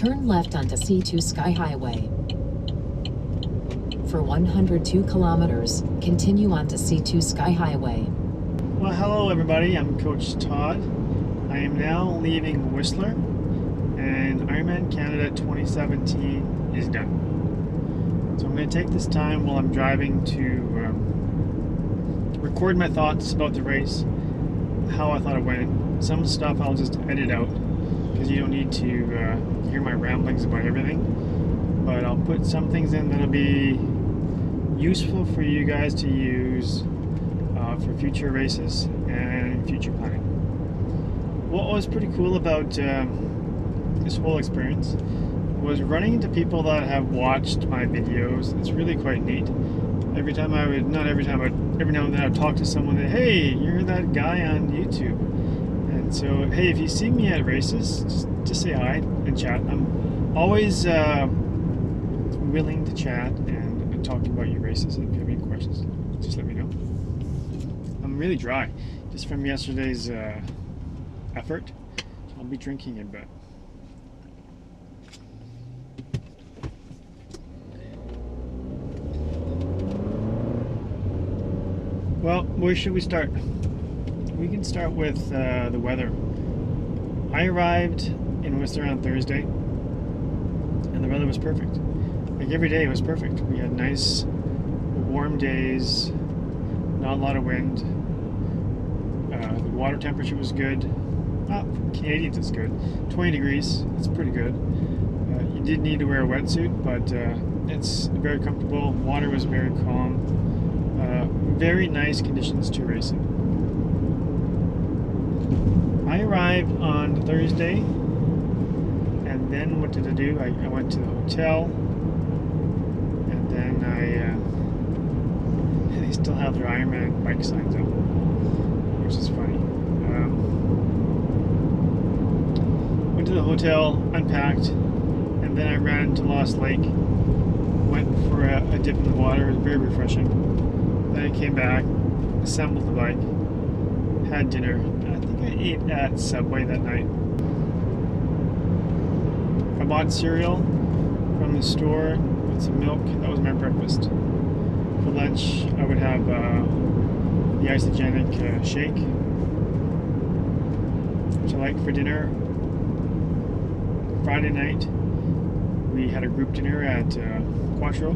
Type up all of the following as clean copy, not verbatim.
Turn left onto C2 Sky Highway. For 102 kilometers, continue onto C2 Sky Highway. Well, hello everybody, I'm Coach Todd. I am now leaving Whistler, and Ironman Canada 2017 is done. So I'm going to take this time while I'm driving to record my thoughts about the race, how I thought it went. Some stuff I'll just edit out, because you don't need to hear my ramblings about everything. But I'll put some things in that'll be useful for you guys to use for future races and future planning. What was pretty cool about this whole experience was running into people that have watched my videos. It's really quite neat. Every time I would, not every time, but every now and then I would talk to someone that, hey, you're that guy on YouTube. And so, hey, if you see me at races, just say hi and chat. I'm always willing to chat and talk about your races. If you have any questions, just let me know. I'm really dry, just from yesterday's effort. So I'll be drinking a bit. Well, where should we start? We can start with the weather. I arrived in Whistler on Thursday, and the weather was perfect. Like every day, it was perfect. We had nice, warm days, not a lot of wind. The water temperature was good. For Canadians, it's good. 20 degrees, it's pretty good. You did need to wear a wetsuit, but it's very comfortable. Water was very calm. Very nice conditions to race in. I arrived on Thursday, and then what did I do? I went to the hotel, and then they still have their Ironman bike signs up, which is funny. Went to the hotel, unpacked, and then I ran to Lost Lake, went for a dip in the water. It was very refreshing. Then I came back, assembled the bike, had dinner. I think I ate at Subway that night. I bought cereal from the store with some milk. That was my breakfast. For lunch, I would have the isogenic shake, which I like. For dinner, Friday night, we had a group dinner at Quattro,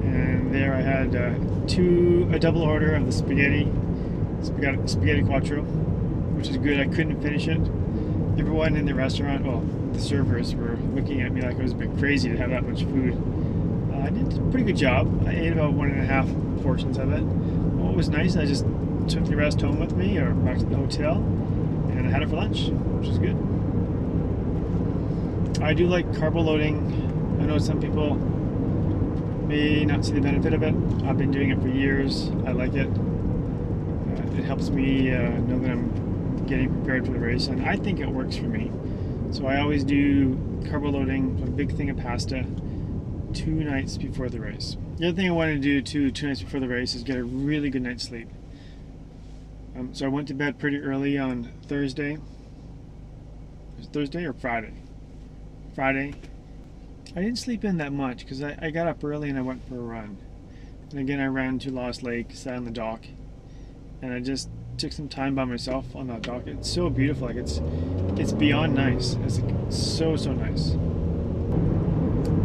and there I had a double order of the spaghetti Quattro, which is good. I couldn't finish it. Everyone in the restaurant, well, the servers were looking at me like I was a bit crazy to have that much food. I did a pretty good job. I ate about 1.5 portions of it. What was nice, I just took the rest home with me or back to the hotel, and I had it for lunch, which is good. I do like carbo loading. I know some people may not see the benefit of it. I've been doing it for years. I like it. It helps me know that I'm getting prepared for the race, and I think it works for me. So I always do carbo loading, a big thing of pasta, 2 nights before the race. The other thing I want to do too, 2 nights before the race, is get a really good night's sleep. So I went to bed pretty early on Thursday. Was it Thursday or Friday? Friday. I didn't sleep in that much because I got up early and I went for a run. And again, I ran to Lost Lake, sat on the dock, and I just took some time by myself on that dock. It's so beautiful. Like it's beyond nice. It's like so nice.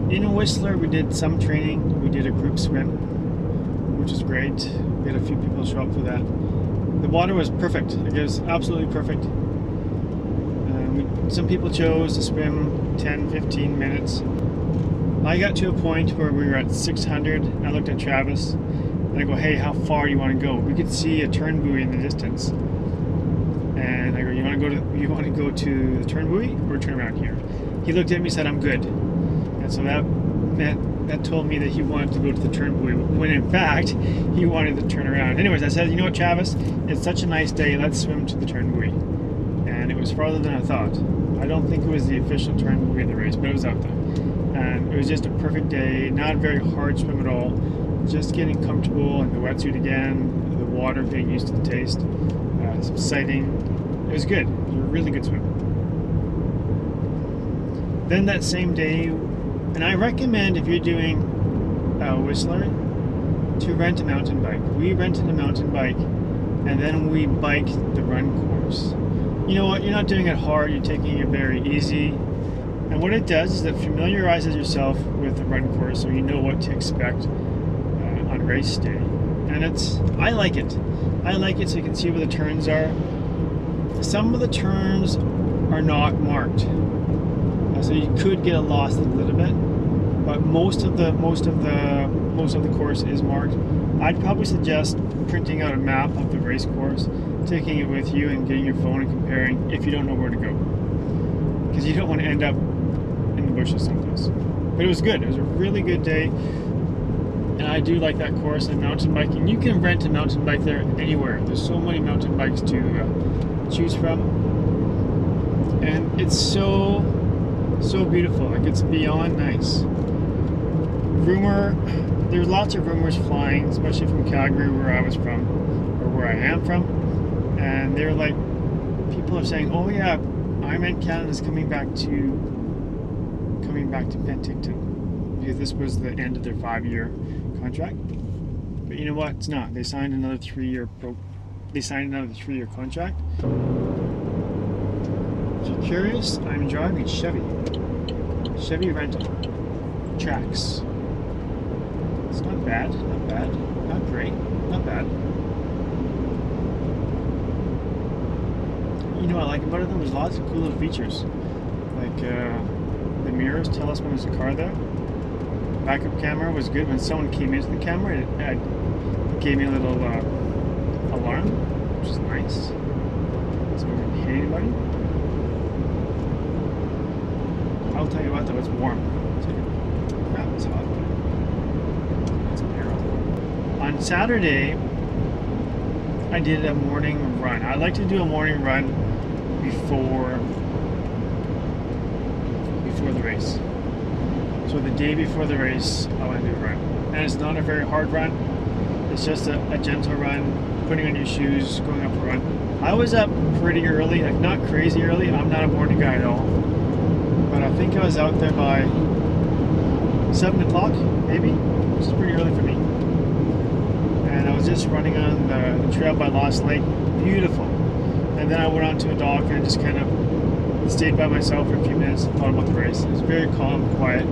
In Whistler, we did some training. We did a group swim, which is great. We had a few people show up for that. The water was perfect. Like, it was absolutely perfect. Some people chose to swim 10-15 minutes. I got to a point where we were at 600. I looked at Travis and I go, hey, how far do you want to go? We could see a turn buoy in the distance. And I go, you want to go to the turn buoy or turn around here? He looked at me and said, I'm good. And so that told me that he wanted to go to the turn buoy, when in fact he wanted to turn around. Anyways, I said, you know what, Travis, it's such a nice day, let's swim to the turn buoy. And it was farther than I thought. I don't think it was the official turn buoy of the race, but it was out there. And it was just a perfect day, not a very hard swim at all, just getting comfortable in the wetsuit again, the water, getting used to the taste, some sighting. It was good. It was a really good swim. Then that same day, and I recommend if you're doing Whistler to rent a mountain bike. We rented a mountain bike and then we biked the run course. You know what? You're not doing it hard, you're taking it very easy. And what it does is it familiarizes yourself with the run course so you know what to expect on race day. And I like it. I like it so you can see where the turns are. Some of the turns are not marked, so you could get lost a little bit. But most of the course is marked. I'd probably suggest printing out a map of the race course, taking it with you, and getting your phone and comparing if you don't know where to go, because you don't want to end up in the bushes someplace. But it was good. It was a really good day. And I do like that course and mountain biking. You can rent a mountain bike there anywhere. There's so many mountain bikes to choose from. And it's so beautiful. Like, it's beyond nice. There's lots of rumors flying, especially from Calgary, where I was from, or where I am from. And they're like, people are saying, oh yeah, Ironman Canada is coming back to Penticton, because this was the end of their 5-year contract. But you know what? It's not. They signed another 3-year contract. If you're curious, I'm driving Chevy rental tracks. It's not bad, not great, not bad. You know what I like about it though? There's lots of cool little features. Like the mirrors tell us when there's a car there. Backup camera was good. When someone came into the camera, it gave me a little alarm, which is nice. So we didn't hit anybody. I'll tell you what though, it's warm. Crap, it's hot. It's narrow. On Saturday, I did a morning run. I like to do a morning run before the race. So the day before the race, I want to do a run. And it's not a very hard run. It's just a gentle run, putting on your shoes, going up a run. I was up pretty early, like not crazy early. I'm not a morning guy at all. But I think I was out there by 7 o'clock, maybe, which is pretty early for me. And I was just running on the trail by Lost Lake. Beautiful. And then I went onto a dock and just kind of stayed by myself for a few minutes and thought about the race. It was very calm, quiet,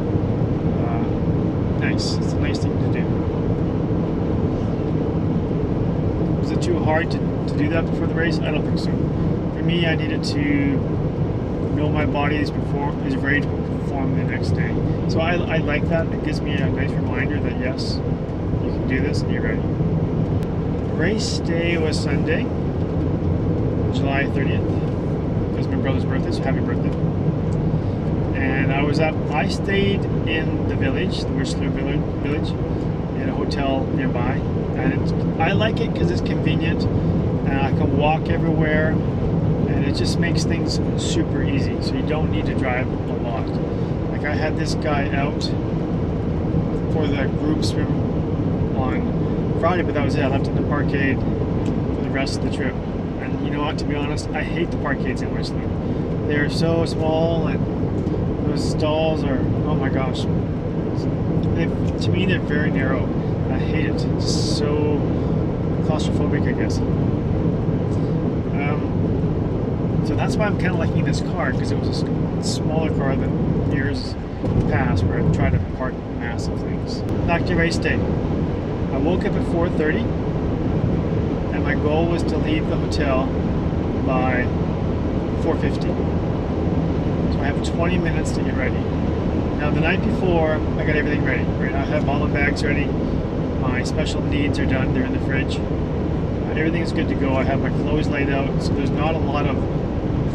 nice. It's a nice thing to do. Was it too hard to do that before the race? I don't think so. For me, I needed to know my body is ready to perform the next day. So I like that. It gives me a nice reminder that yes, you can do this and you're ready. Race day was Sunday, July 30th. It was my brother's birthday, so happy birthday. And I stayed in the village, the Whistler village, in a hotel nearby. And I like it because it's convenient and I can walk everywhere, and it just makes things super easy, so you don't need to drive a lot. Like, I had this guy out for the group swim on Friday, but that was it. I left in the parkade for the rest of the trip. And you know what, to be honest, I hate the parkades in Whistler. They're so small, and those stalls are, oh my gosh. To me, they're very narrow. I hate it. It's so claustrophobic, I guess. So that's why I'm kind of liking this car, because it was a smaller car than years past where I've tried to park massive things. Back to race day. I woke up at 4:30, and my goal was to leave the hotel by 4:50. So I have 20 minutes to get ready. Now the night before, I got everything ready. Right? I have all the bags ready. My special needs are done. They're in the fridge. Everything is good to go. I have my clothes laid out, so there's not a lot of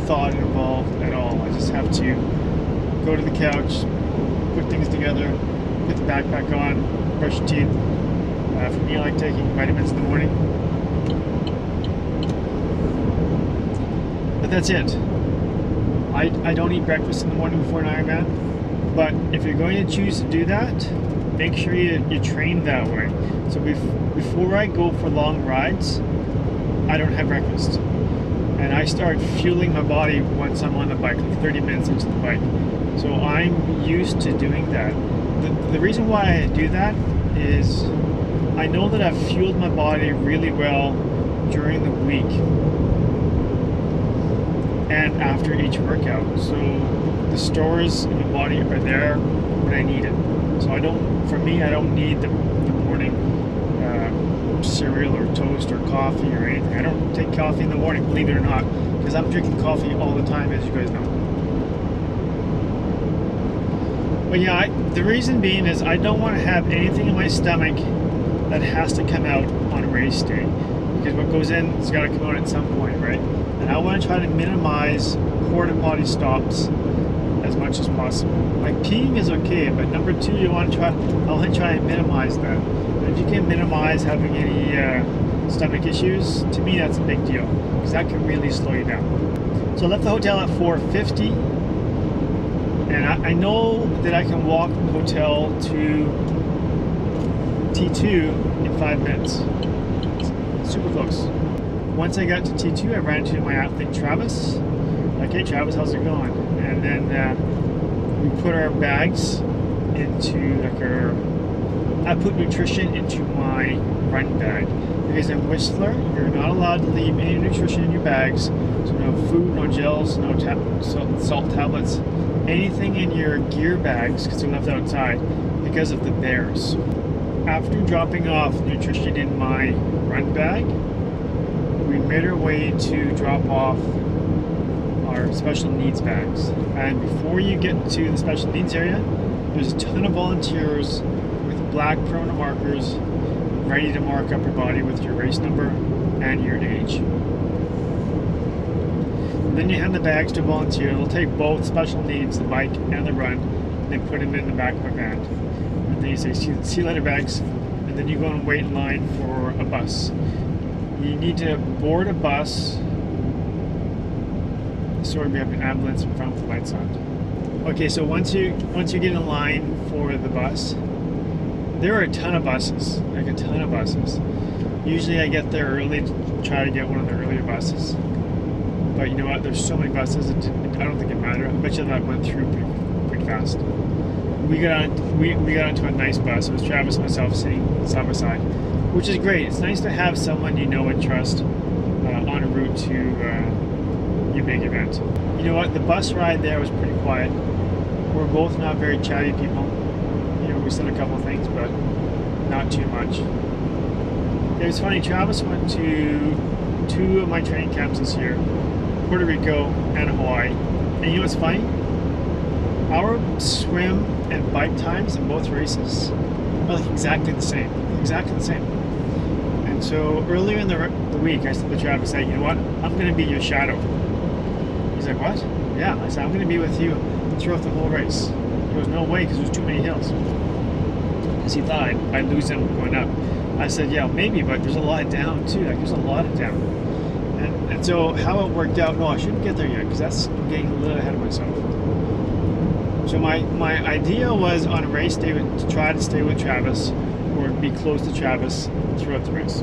thought involved at all. I just have to go to the couch, put things together, put the backpack on, brush your teeth. For me, I like taking vitamins in the morning. But that's it. I don't eat breakfast in the morning before an Ironman, but if you're going to choose to do that, make sure you train that way. So before I go for long rides, I don't have breakfast. and I start fueling my body once I'm on the bike, like 30 minutes into the bike. So I'm used to doing that. The reason why I do that is I know that I've fueled my body really well during the week and after each workout. So the stores in my body are there when I need it. So I don't need the morning cereal or toast or coffee or anything. I don't take coffee in the morning, believe it or not, because I'm drinking coffee all the time, as you guys know. But yeah, the reason being is I don't want to have anything in my stomach that has to come out on race day, because what goes in has got to come out at some point, right? And I want to try to minimize porta potty stops as much as possible. Like peeing is okay, but number two, I want to try and minimize that. And if you can minimize having any stomach issues, to me that's a big deal, because that can really slow you down. So I left the hotel at 4:50, and I know that I can walk from the hotel to T2 in 5 minutes. It's super close. Once I got to T2, I ran into my athlete Travis. Like, hey Travis, how's it going? And then we put our bags into I put nutrition into my run bag, because in Whistler you're not allowed to leave any nutrition in your bags. So no food, no gels, no salt tablets, anything in your gear bags, because they're left outside because of the bears. After dropping off nutrition in my run bag, we made our way to drop off our special needs bags. And before you get to the special needs area, there's a ton of volunteers with black permanent markers ready to mark up your body with your race number and your age. And then you hand the bags to a volunteer. They'll take both special needs, the bike and the run, and they put them in the back of a van. And then you say, see you later bags, and then you go and wait in line for a bus. You need to board a bus. Sorry, we have an ambulance in front with the lights on. Okay, so once you get in line for the bus, there are a ton of buses, like a ton of buses. Usually I get there early to try to get one of the earlier buses. But you know what, there's so many buses, I don't think it mattered. I bet you that went through pretty fast. We got onto a nice bus. It was Travis and myself sitting side by side, which is great. It's nice to have someone you know and trust en route to your big event. You know what, the bus ride there was pretty quiet. We're both not very chatty people. You know, we said a couple things, but not too much. It was funny, Travis went to 2 of my training camps this year, Puerto Rico and Hawaii. And you know what's funny? Our swim and bike times in both races are like exactly the same. Exactly the same. And so earlier in the week, I said to Travis, you know what? I'm going to be your shadow. He's like, what? Yeah. I said, I'm going to be with you throughout the whole race. He goes, no way, because there's too many hills. Because he thought I'd lose him going up. I said, yeah, maybe, but there's a lot of down too. Like, there's a lot of down. And so how it worked out, no, I shouldn't get there yet, because that's getting a little ahead of myself. So my idea was on race day to try to stay with Travis or be close to Travis throughout the race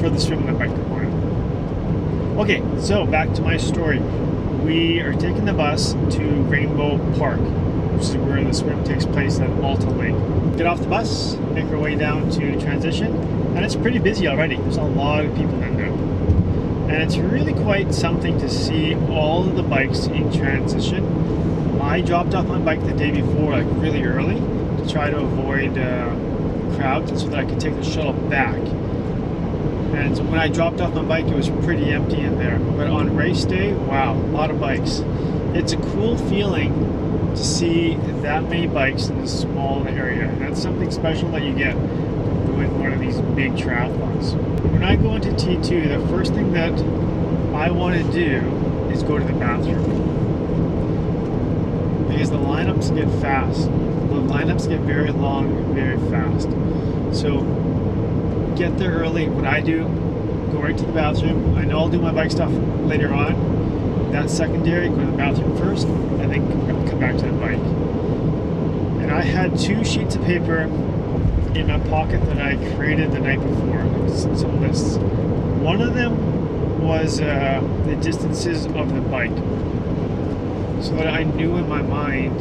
for the swim and the bike component. Okay, so back to my story. We are taking the bus to Rainbow Park, which is where the swim takes place at Alta Lake. Get off the bus, make our way down to transition, and it's pretty busy already. There's a lot of people in there. And it's really quite something to see all of the bikes in transition. I dropped off my bike the day before, like really early, to try to avoid crowds so that I could take the shuttle back. And so when I dropped off my bike, it was pretty empty in there. But on race day, wow, a lot of bikes. It's a cool feeling to see that many bikes in this small area. And that's something special that you get doing one of these big triathlons. When I go into T2, the first thing that I want to do is go to the bathroom. Because the lineups get fast. The lineups get very long, very fast. So get there early. What I do, go right to the bathroom. I know I'll do my bike stuff later on. That's secondary. Go to the bathroom first, and then come back to the bike. And I had 2 sheets of paper in my pocket that I created the night before, some lists. One of them was the distances of the bike, so that I knew in my mind,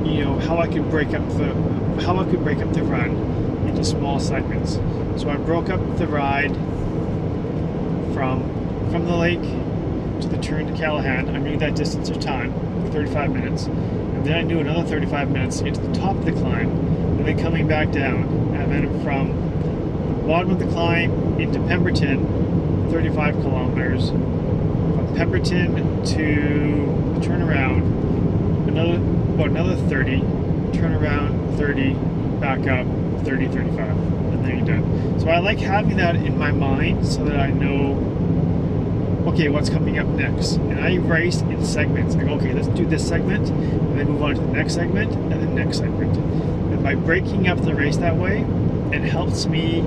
you know, how I could break up the run into small segments. So I broke up the ride from the lake to the turn to Callahan. I knew that distance of time, 35 minutes, and then I knew another 35 minutes to get to the top of the climb, and then coming back down, and then from the bottom of the climb into Pemberton, 35 kilometers, from Pemberton to the turnaround, another 30, turn around 30, back up 30, 35, and then you're done. So I like having that in my mind so that I know, okay, what's coming up next. And I race in segments. I go, okay, let's do this segment, and then move on to the next segment, and the next segment. And by breaking up the race that way, it helps me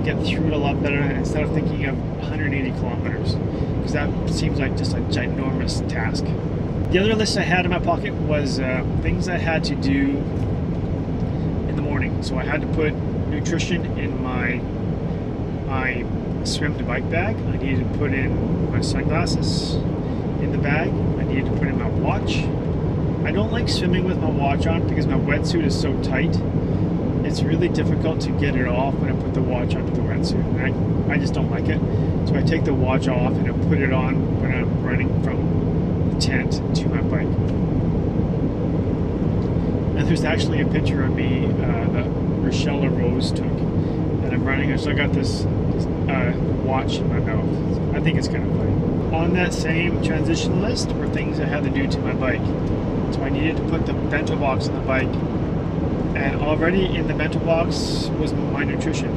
get through it a lot better instead of thinking of 180 kilometers, because that seems like just a ginormous task. The other list I had in my pocket was things I had to do in the morning. So I had to put nutrition in my swim to bike bag. I needed to put in my sunglasses in the bag. I needed to put in my watch. I don't like swimming with my watch on because my wetsuit is so tight. It's really difficult to get it off when I put the watch onto the wetsuit. And I just don't like it. So I take the watch off and I put it on when I'm running from the tent to my bike. And there's actually a picture of me that Rochelle Rose took. And I'm running, so I got this watch in my mouth. I think it's kind of funny. On that same transition list were things I had to do to my bike. So I needed to put the bento box on the bike. And already in the bento box was my nutrition.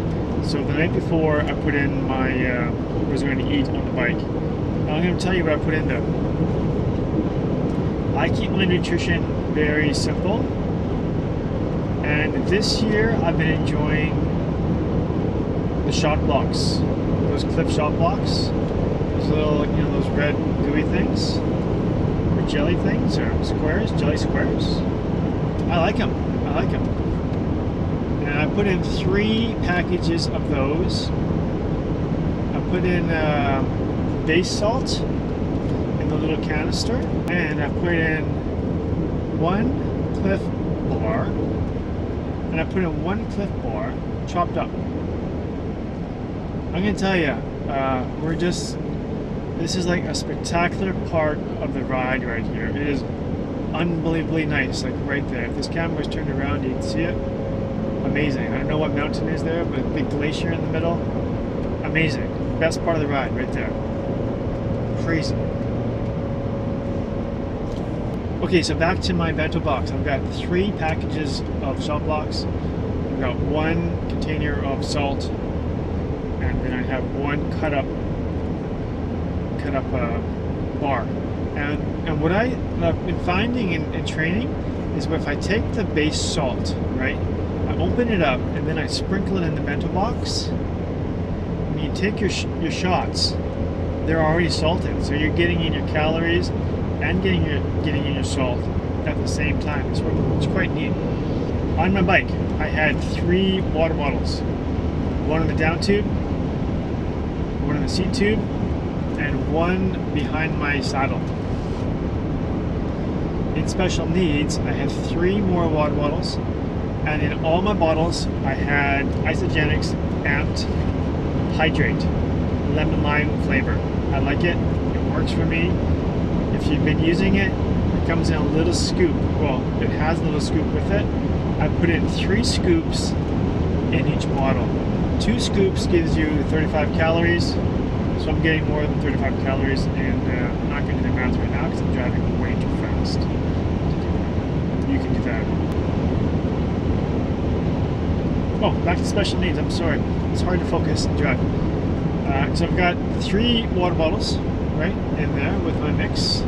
So the night before, I put in my what I was going to eat on the bike. Now I'm going to tell you what I put in there. I keep my nutrition very simple. And this year, I've been enjoying the shot blocks, those Cliff shot blocks. Those little, you know, those red gooey things, or jelly things, or squares, jelly squares. I like them. I like them. And I put in 3 packages of those. I put in base salt in the little canister, and I put in 1 Cliff bar, and I put in 1 Cliff bar chopped up. I'm gonna tell you, this is like a spectacular part of the ride right here. It is unbelievably nice, like right there. If this camera was turned around, you can see it. Amazing. I don't know what mountain is there, but a big glacier in the middle. Amazing. Best part of the ride right there. Crazy. Okay, so back to my bento box. I've got 3 packages of salt blocks. I've got 1 container of salt, and then I have 1 cut up bar. And what I've been finding in training is if I take the base salt, right, I open it up and then I sprinkle it in the bento box. When you take your shots, they're already salted, so you're getting in your calories and getting in your salt at the same time. It's quite neat. On my bike, I had 3 water bottles. 1 in the down tube, 1 in the seat tube, and 1 behind my saddle. In special needs, I had 3 more water bottles, and in all my bottles, I had Isogenics Amped Hydrate, lemon lime flavor. I like it. It works for me. If you've been using it, it comes in a little scoop. Well, it has a little scoop with it. I put in 3 scoops in each bottle. 2 scoops gives you 35 calories, so I'm getting more than 35 calories, and I'm not going to do the math right now because I'm driving way too fast. You can do that. Oh, back to special needs. I'm sorry. It's hard to focus and drive. So I've got 3 water bottles right in there with my mix.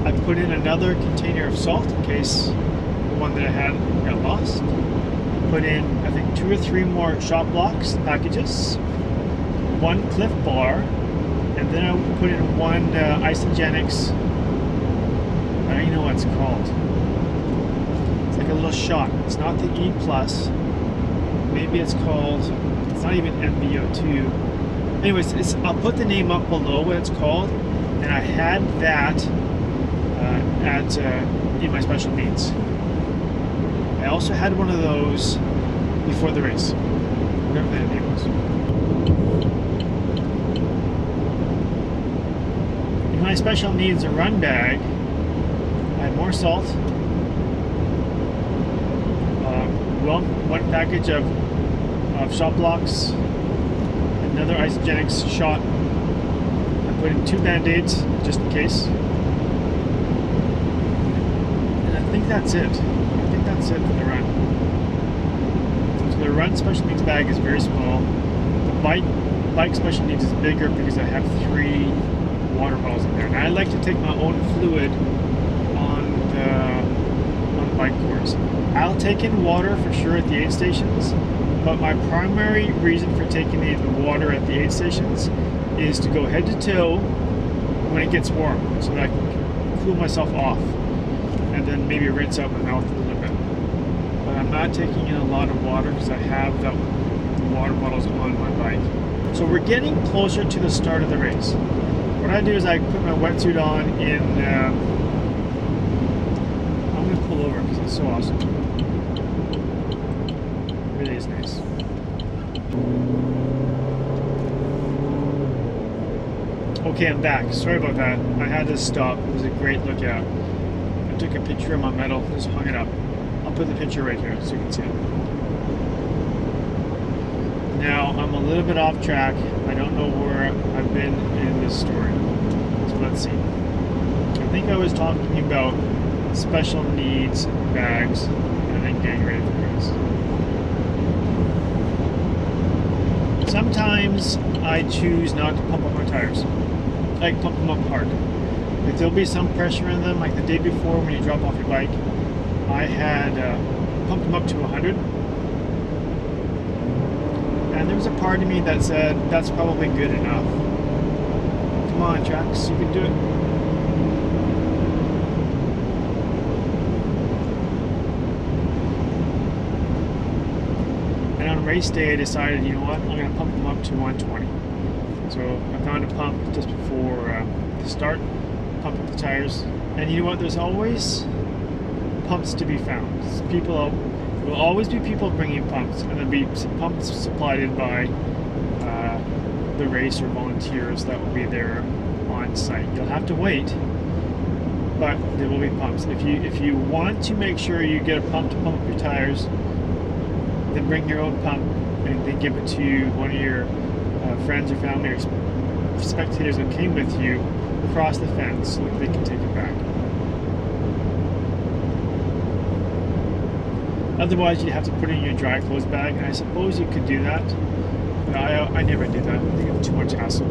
I put in another container of salt in case the one that I had got lost. Put in, I think, 2 or 3 more shot blocks packages, 1 Cliff bar, and then I put in 1 Isogenics. I don't even know what it's called. It's like a little shot. It's not the E+. Maybe it's called, it's not even MBO2. Anyways, I'll put the name up below what it's called, and I had that in my special needs. I also had one of those before the race, whatever that name was. In my special needs run bag, I had more salt, one package of shot blocks, another isogenics shot. I put in 2 band-aids just in case. And I think that's it. I think that's it for the run. So the run special needs bag is very small. The bike special needs is bigger because I have 3 water bottles in there. And I like to take my own fluid on the bike course. I'll take in water for sure at the aid stations, but my primary reason for taking the water at the aid stations is to go head to toe when it gets warm, so that I can cool myself off and then maybe rinse out my mouth a little bit. But I'm not taking in a lot of water because I have the water bottles on my bike. So we're getting closer to the start of the race. What I do is I put my wetsuit on in I'm going to pull over because it's so awesome. It really is nice. Okay, I'm back. Sorry about that. I had to stop. It was a great lookout. I took a picture of my medal, just hung it up. I'll put the picture right here so you can see it. Now, I'm a little bit off track. I don't know where I've been in this story. So let's see. I think I was talking about special needs bags and then getting ready for the race. Sometimes I choose not to pump up my tires. Like pump them up hard. If there'll be some pressure in them, like the day before when you drop off your bike, I had pumped them up to 100. And there was a part of me that said, that's probably good enough. Come on, Trax, you can do it. And on race day, I decided, you know what, I'm going to pump them up to 120. So I found a pump just before the start, pump up the tires. And you know what, there's always pumps to be found. There will always be people bringing pumps, and there'll be pumps supplied in by the race or volunteers that will be there on site. You'll have to wait, but there will be pumps. If you want to make sure you get a pump to pump up your tires, then bring your own pump and then give it to one of your friends or family or spectators that came with you across the fence so that they can take it back. Otherwise, you'd have to put it in your dry clothes bag, and I suppose you could do that. But I never did that. I think it was too much hassle.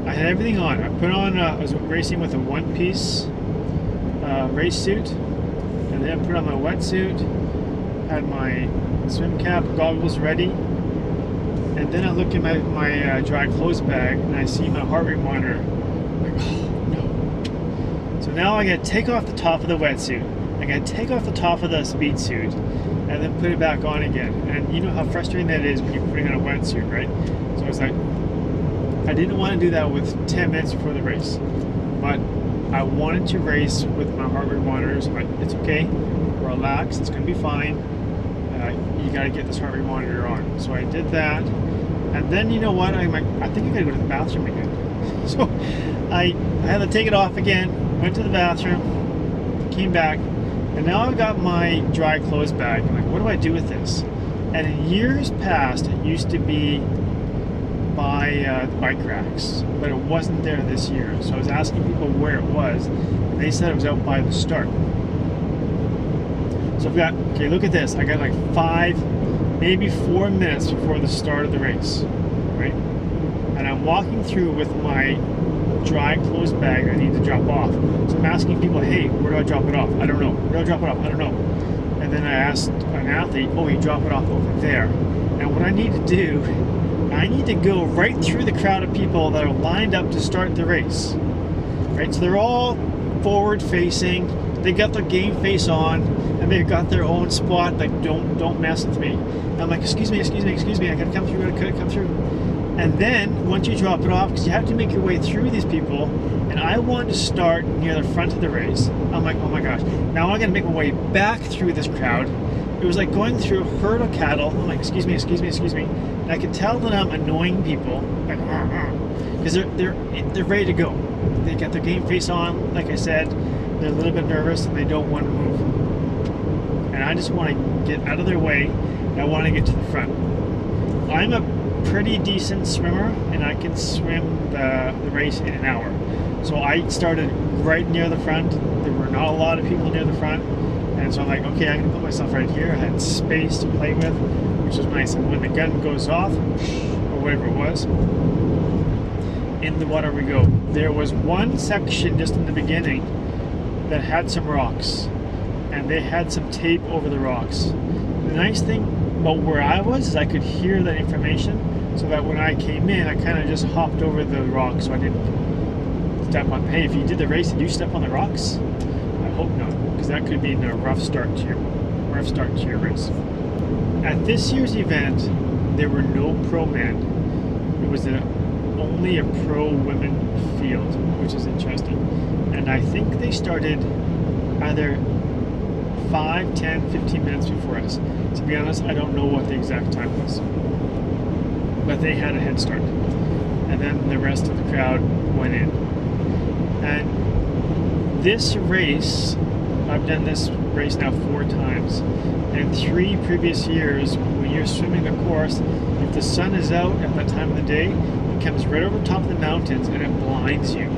I had everything on. I put on, I was racing with a one-piece race suit, and then I put on my wetsuit, had my swim cap, goggles ready, and then I look in my dry clothes bag, and I see my heart rate monitor. I'm like, oh no. So now I gotta take off the top of the wetsuit, I gotta take off the top of the speed suit, and then put it back on again. And you know how frustrating that is when you're putting on a wetsuit, right? So I was like, I didn't want to do that with 10 minutes before the race, but I wanted to race with my heart rate monitors. I'm like, it's okay, relax, it's gonna be fine. You gotta get this heart rate monitor on. So I did that, and then you know what? I'm like, I think I gotta go to the bathroom again. So I had to take it off again. Went to the bathroom, came back, and now I've got my dry clothes bag. I'm like, what do I do with this? And in years past, it used to be by the bike racks, but it wasn't there this year. So I was asking people where it was, and they said it was out by the start. So I've got, okay, look at this. I got like 5, maybe 4 minutes before the start of the race, right? And I'm walking through with my dry clothes bag I need to drop off. So I'm asking people, hey, where do I drop it off? I don't know. Where do I drop it off? I don't know. And then I asked an athlete, oh, you drop it off over there. And what I need to do, I need to go right through the crowd of people that are lined up to start the race. Right? So they're all forward facing, they got their game face on, and and they've got their own spot, like don't mess with me. And I'm like, excuse me, I gotta come through, And then once you drop it off, because you have to make your way through these people, and I wanted to start near the front of the race. I'm like, oh my gosh, now I gotta make my way back through this crowd. It was like going through a herd of cattle. I'm like, excuse me. And I could tell that I'm annoying people, like, because they're ready to go. They got their game face on, like I said. They're a little bit nervous and they don't want to move. And I just want to get out of their way, and I want to get to the front. I'm a pretty decent swimmer, and I can swim the race in an hour. So I started right near the front. There were not a lot of people near the front. And so I'm like, okay, I'm going to put myself right here. I had space to play with, which was nice. And when the gun goes off, or whatever it was, in the water we go. There was one section just in the beginning that had some rocks, and they had some tape over the rocks. The nice thing about where I was is I could hear that information, so that when I came in, I kind of just hopped over the rocks, so I didn't step on. Hey, if you did the race, did you step on the rocks? I hope not, because that could be a rough start to your race. At this year's event, there were no pro men. It was only a pro women field, which is interesting. And I think they started either 5, 10, 15 minutes before us. To be honest, I don't know what the exact time was. But they had a head start. And then the rest of the crowd went in. And this race, I've done this race now 4 times. And 3 previous years, when you're swimming the course, if the sun is out at that time of the day, it comes right over the top of the mountains and it blinds you.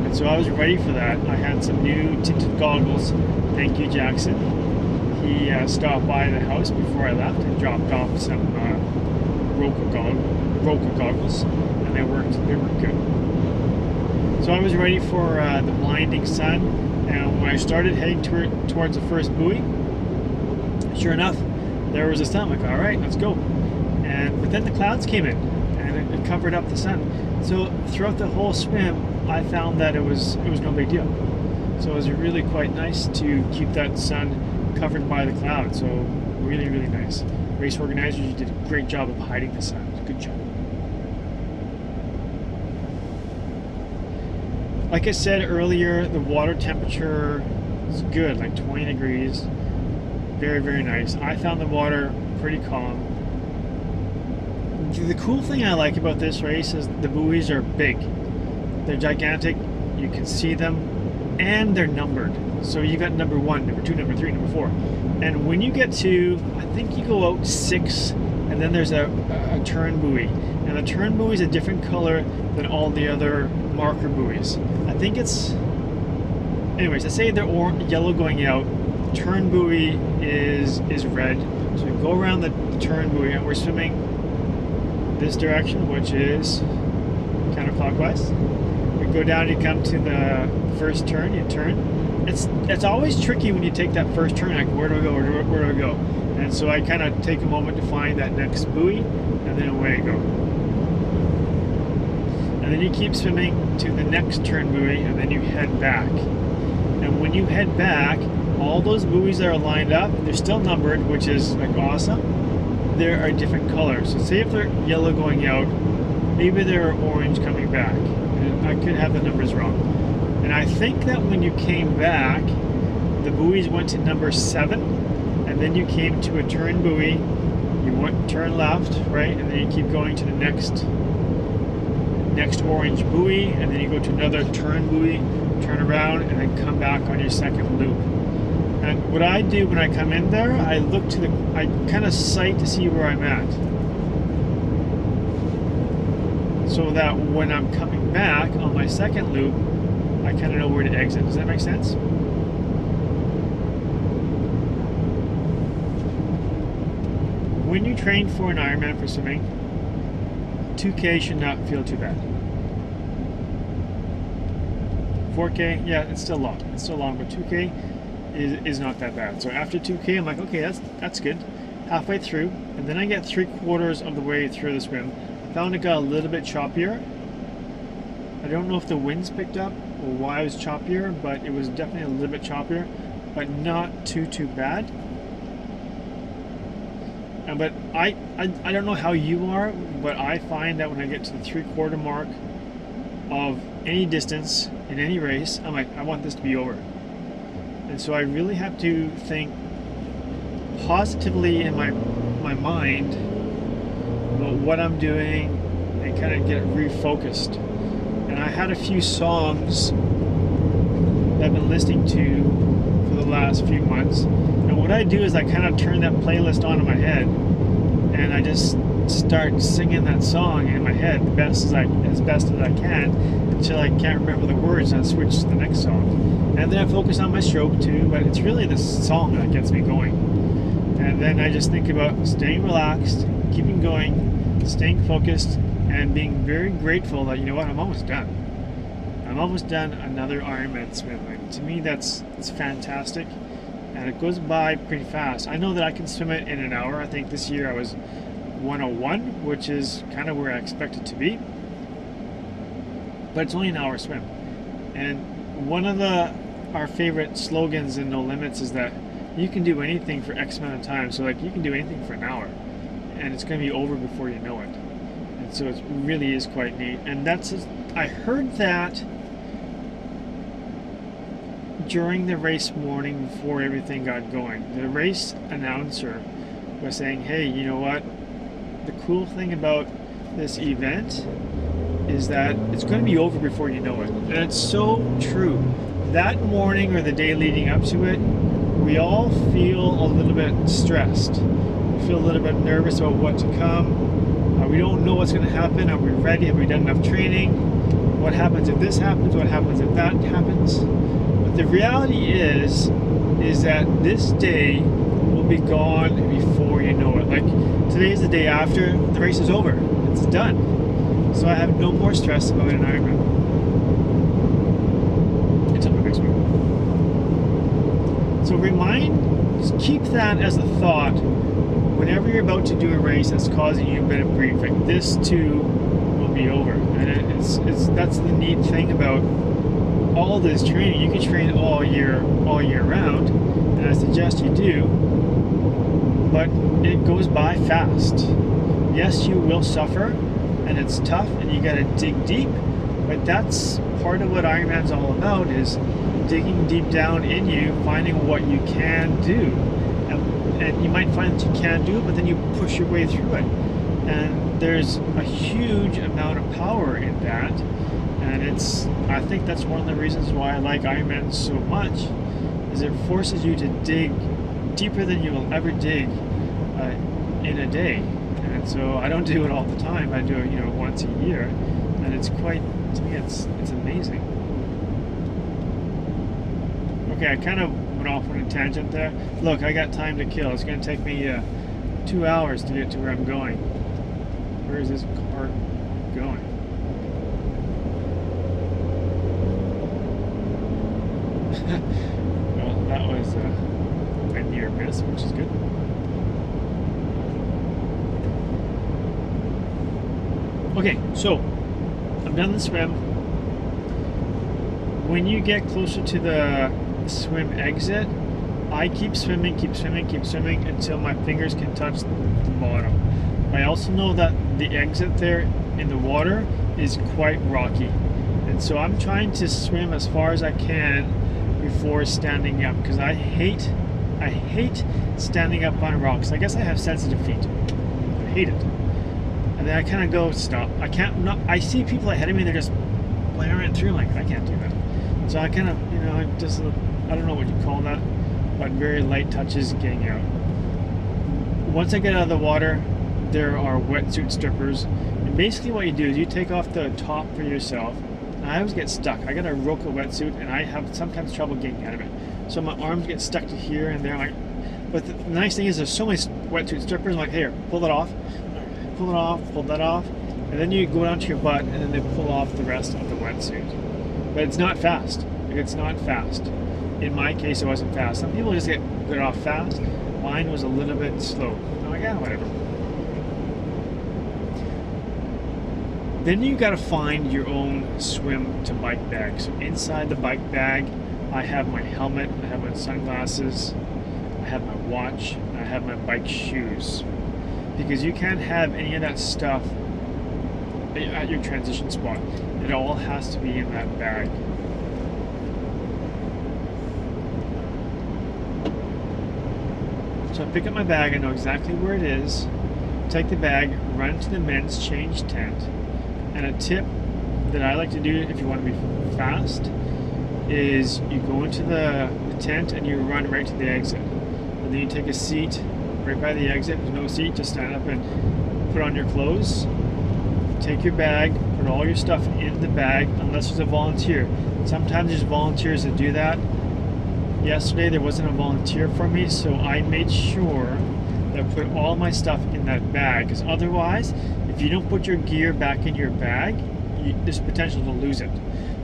And so I was ready for that. I had some new tinted goggles. Thank you, Jackson. He stopped by the house before I left and dropped off some Roca goggles, and they worked good. So I was ready for the blinding sun, and when I started heading towards the first buoy, sure enough, there was a sun. I'm like, all right, let's go. But then the clouds came in, and it covered up the sun. So throughout the whole swim, I found that it was no big deal. So it was really quite nice to keep that sun covered by the clouds. So really, really nice. Race organizers, you did a great job of hiding the sun. Good job. Like I said earlier, the water temperature is good, like 20 degrees. Very, very nice. I found the water pretty calm. The cool thing I like about this race is the buoys are big. They're gigantic. You can see them, and they're numbered. So you got number 1, number 2, number 3, number 4. And when you get to, I think you go out 6, and then there's a turn buoy. And the turn buoy is a different color than all the other marker buoys. I think it's, anyways, I say they're yellow going out. Turn buoy is red. So we go around the turn buoy, and we're swimming this direction, which is counterclockwise. We go down, you come to the first turn, you turn. It's always tricky when you take that first turn, like where do I go, where do I go? And so I kind of take a moment to find that next buoy, and then away I go. And then you keep swimming to the next turn buoy, and then you head back. And when you head back, all those buoys that are lined up, they're still numbered, which is like awesome. There are different colors. So say if they're yellow going out, maybe they're orange coming back. And I could have the numbers wrong. And I think that when you came back, the buoys went to number 7, and then you came to a turn buoy, you turn left, right, and then you keep going to the next orange buoy, and then you go to another turn buoy, turn around, and then come back on your second loop. And what I do when I come in there, I kind of sight to see where I'm at. So that when I'm coming back on my second loop, I kind of know where to exit. Does that make sense? When you train for an Ironman for swimming, 2K should not feel too bad. 4K, yeah, it's still long. It's still long, but 2K is not that bad. So after 2K, I'm like, okay, that's good. Halfway through, and then I get 3/4 of the way through the swim. I found it got a little bit choppier. I don't know if the winds picked up or why it was choppier, but it was definitely a little bit choppier. but not too bad. But I don't know how you are, but I find that when I get to the 3/4 mark of any distance in any race, I'm like, I want this to be over. And so I really have to think positively in my mind about what I'm doing and kind of get refocused. And I had a few songs that I've been listening to for the last few months. And what I do is I kind of turn that playlist on in my head, and I just start singing that song in my head as best as I can until I can't remember the words, and I switch to the next song. And then I focus on my stroke too, but it's really the song that gets me going. And then I just think about staying relaxed, keeping going, staying focused, and being very grateful that, you know what, I'm almost done. I'm almost done another Ironman swim. And to me, it's fantastic, and it goes by pretty fast. I know that I can swim it in an hour. I think this year I was 101, which is kind of where I expected to be. But it's only an hour swim. And one of our favorite slogans in No Limits is that you can do anything for X amount of time. So like you can do anything for an hour, and it's going to be over before you know it. And so it really is quite neat. And I heard that during the race morning before everything got going. The race announcer was saying, hey, you know what? The cool thing about this event is that it's going to be over before you know it. And it's so true. That morning or the day leading up to it, we all feel a little bit stressed. We feel a little bit nervous about what to come. We don't know what's going to happen. Are we ready? Have we done enough training? What happens if this happens? What happens if that happens? But the reality is that this day will be gone before you know it. Like today is the day after the race is over. It's done. So I have no more stress about an Ironman until the next one. So just keep that as a thought whenever you're about to do a race that's causing you a bit of grief. Like this too will be over, and that's the neat thing about all this training. You can train all year round, and I suggest you do, but it goes by fast. Yes, you will suffer, and it's tough, and you got to dig deep, but that's part of what Ironman's all about, is digging deep down in you, finding what you can do. And you might find that you can do it, but then you push your way through it. And there's a huge amount of power in that. And I think that's one of the reasons why I like Ironman so much, is it forces you to dig deeper than you will ever dig in a day. And so I don't do it all the time. I do it, once a year. And it's quite, to me, it's amazing. Okay, I kind of went off on a tangent there. Look, I got time to kill. It's going to take me 2 hours to get to where I'm going. Where is this car going? Well, that was a near miss, which is good. Okay, so I'm done the swim. When you get closer to the swim exit, I keep swimming until my fingers can touch the bottom. I also know that the exit there in the water is quite rocky, and so I'm trying to swim as far as I can before standing up, because I hate standing up on rocks. I guess I have sensitive feet. I hate it. And then I kind of go, stop. I see people ahead of me, they're just blaring through, like, I can't do that. So I kind of, just, I don't know what you call that, but very light touches getting out. Once I get out of the water, there are wetsuit strippers. And basically what you do is you take off the top for yourself. And I always get stuck. I got a Roka wetsuit, and I have sometimes trouble getting out of it. So my arms get stuck to here and there. But the nice thing is there's so many wetsuit strippers. I'm like, here, pull that off. Pull it off, pull that off. And then you go down to your butt, and then they pull off the rest of the wetsuit. But it's not fast. It's not fast. In my case, it wasn't fast. Some people just get off fast. Mine was a little bit slow. I'm like, yeah, whatever. Then you got to find your own swim to bike bag. So inside the bike bag, I have my helmet, I have my sunglasses, I have my watch, and I have my bike shoes. Because you can't have any of that stuff at your transition spot. It all has to be in that bag. So I pick up my bag, I know exactly where it is, take the bag, run to the men's change tent, and a tip that I like to do if you want to be fast is you go into the tent and you run right to the exit. And then you take a seat right by the exit. There's no seat, just stand up and put on your clothes. Take your bag, put all your stuff in the bag, unless there's a volunteer. Sometimes there's volunteers that do that. Yesterday there wasn't a volunteer for me, so I made sure that I put all my stuff in that bag, because otherwise, if you don't put your gear back in your bag, there's potential to lose it.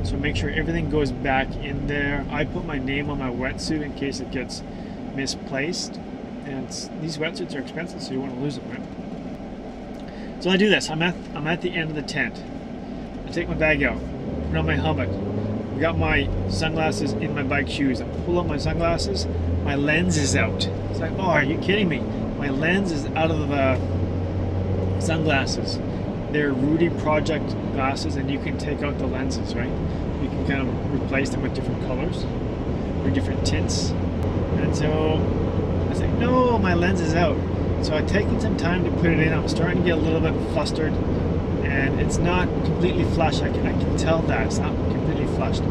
So make sure everything goes back in there. I put my name on my wetsuit in case it gets misplaced, and these wetsuits are expensive, so you want to lose them, right? So I do this. I'm at the end of the tent. I take my bag out, put on my helmet. I got my sunglasses in my bike shoes. I pull up my sunglasses. My lens is out. It's like, oh, are you kidding me? My lens is out of the sunglasses. They're Rudy Project glasses, and you can take out the lenses, right? You can kind of replace them with different colors or different tints. And so I was like, no, my lens is out. So I've taken some time to put it in. I'm starting to get a little bit flustered, and it's not completely flush. I can tell that it's not completely flushed.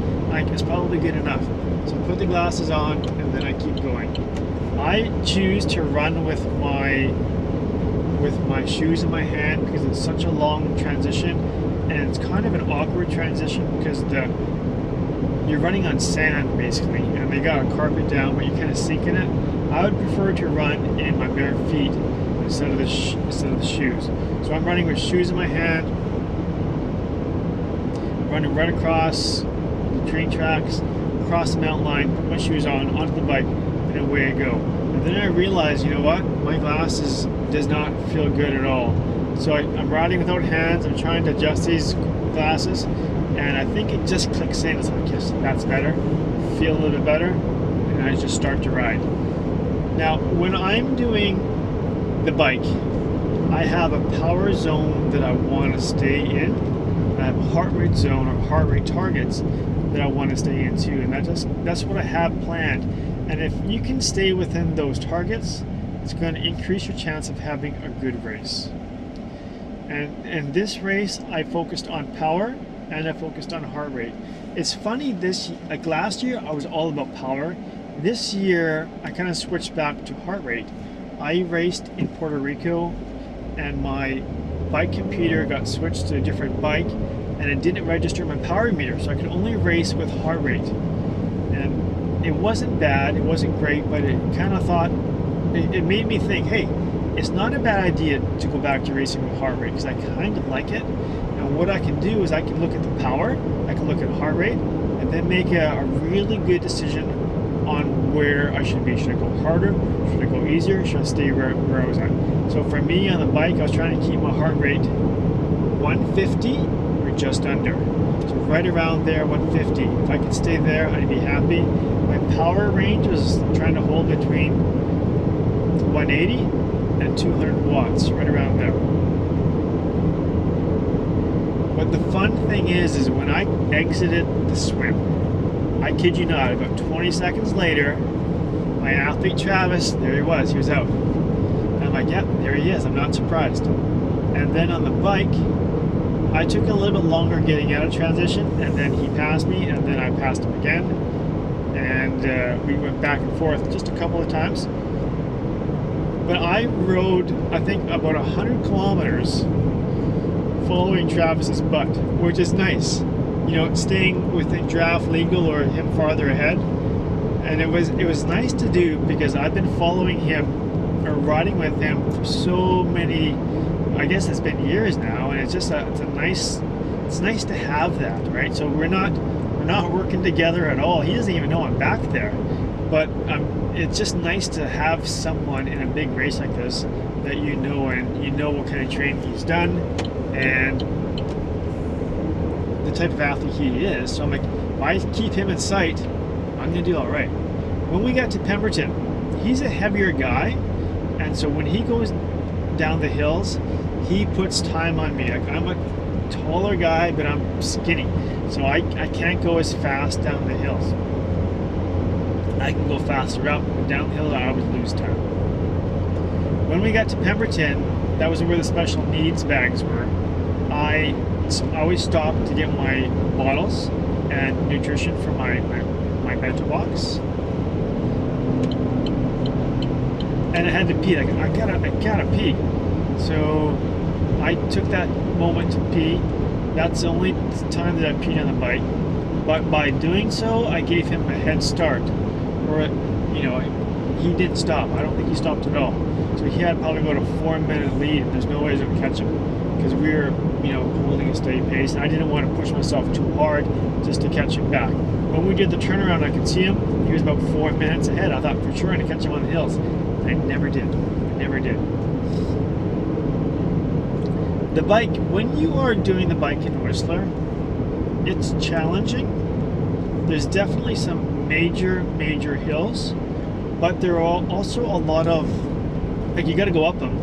It's probably good enough. So I put the glasses on, and then I keep going. I choose to run with my shoes in my hand because it's such a long transition, and it's kind of an awkward transition because you're running on sand basically, and they got a carpet down, but you kind of sink in it. I would prefer to run in my bare feet instead of the shoes. So I'm running with shoes in my hand, running right across the train tracks, across the mountain line, put my shoes on, onto the bike, and away I go. And then I realized, you know what? My glasses does not feel good at all. So I'm riding without hands. I'm trying to adjust these glasses, and I think it just clicks in. It's like, yes, that's better. Feel a little bit better, and I just start to ride. Now, when I'm doing the bike, I have a power zone that I want to stay in. I have a heart rate zone or heart rate targets that I want to stay into, and that's what I have planned. And if you can stay within those targets, it's going to increase your chance of having a good race. And this race, I focused on power and I focused on heart rate. It's funny, like last year, I was all about power. This year, I kind of switched back to heart rate. I raced in Puerto Rico, and my bike computer got switched to a different bike, and it didn't register my power meter, so I could only race with heart rate. And it wasn't bad, it wasn't great, but it kind of thought, it made me think, hey, it's not a bad idea to go back to racing with heart rate, because I kind of like it. And what I can do is I can look at the power, I can look at heart rate, and then make a really good decision on where I should be. Should I go harder? Should I go easier? Should I stay where I was at? So for me on the bike, I was trying to keep my heart rate 150 or just under. So right around there, 150. If I could stay there, I'd be happy. My power range was trying to hold between 180 and 200 watts, right around there. But the fun thing is when I exited the swim, I kid you not, about 20 seconds later, my athlete Travis, there he was out. And I'm like, yep, there he is, I'm not surprised. And then on the bike, I took a little bit longer getting out of transition, and then he passed me, and then I passed him again. And we went back and forth just a couple of times. But I rode, I think, about 100 kilometers following Travis's butt, which is nice. You know, staying within draft legal or him farther ahead. And it was nice to do because I've been following him or riding with him for so many, I guess it's been years now, and it's just it's nice to have that, right? So we're not working together at all. He doesn't even know I'm back there. But it's just nice to have someone in a big race like this that you know, and you know what kind of training he's done and the type of athlete he is. So I'm like, if I keep him in sight, I'm gonna do all right. When we got to Pemberton, he's a heavier guy, and so when he goes down the hills, he puts time on me. Like, I'm a taller guy, but I'm skinny, so I can't go as fast down the hills. I can go faster up, but down the hill I always lose time. When we got to Pemberton, that was where the special needs bags were. I always stopped to get my bottles and nutrition from my bento box, and I had to pee. Like, I gotta pee. So I took that moment to pee. That's the only time that I peed on the bike. But by doing so, I gave him a head start. Or, you know, he didn't stop. I don't think he stopped at all. So he had probably about a 4-minute lead. There's no way I was going to catch him because we were, you know, holding a steady pace. And I didn't want to push myself too hard just to catch him back. When we did the turnaround, I could see him. He was about 4 minutes ahead. I thought for sure I'd catch him on the hills. I never did. I never did. The bike, when you are doing the bike in Whistler, it's challenging. There's definitely some major hills, but there are also a lot of, like, you got to go up them.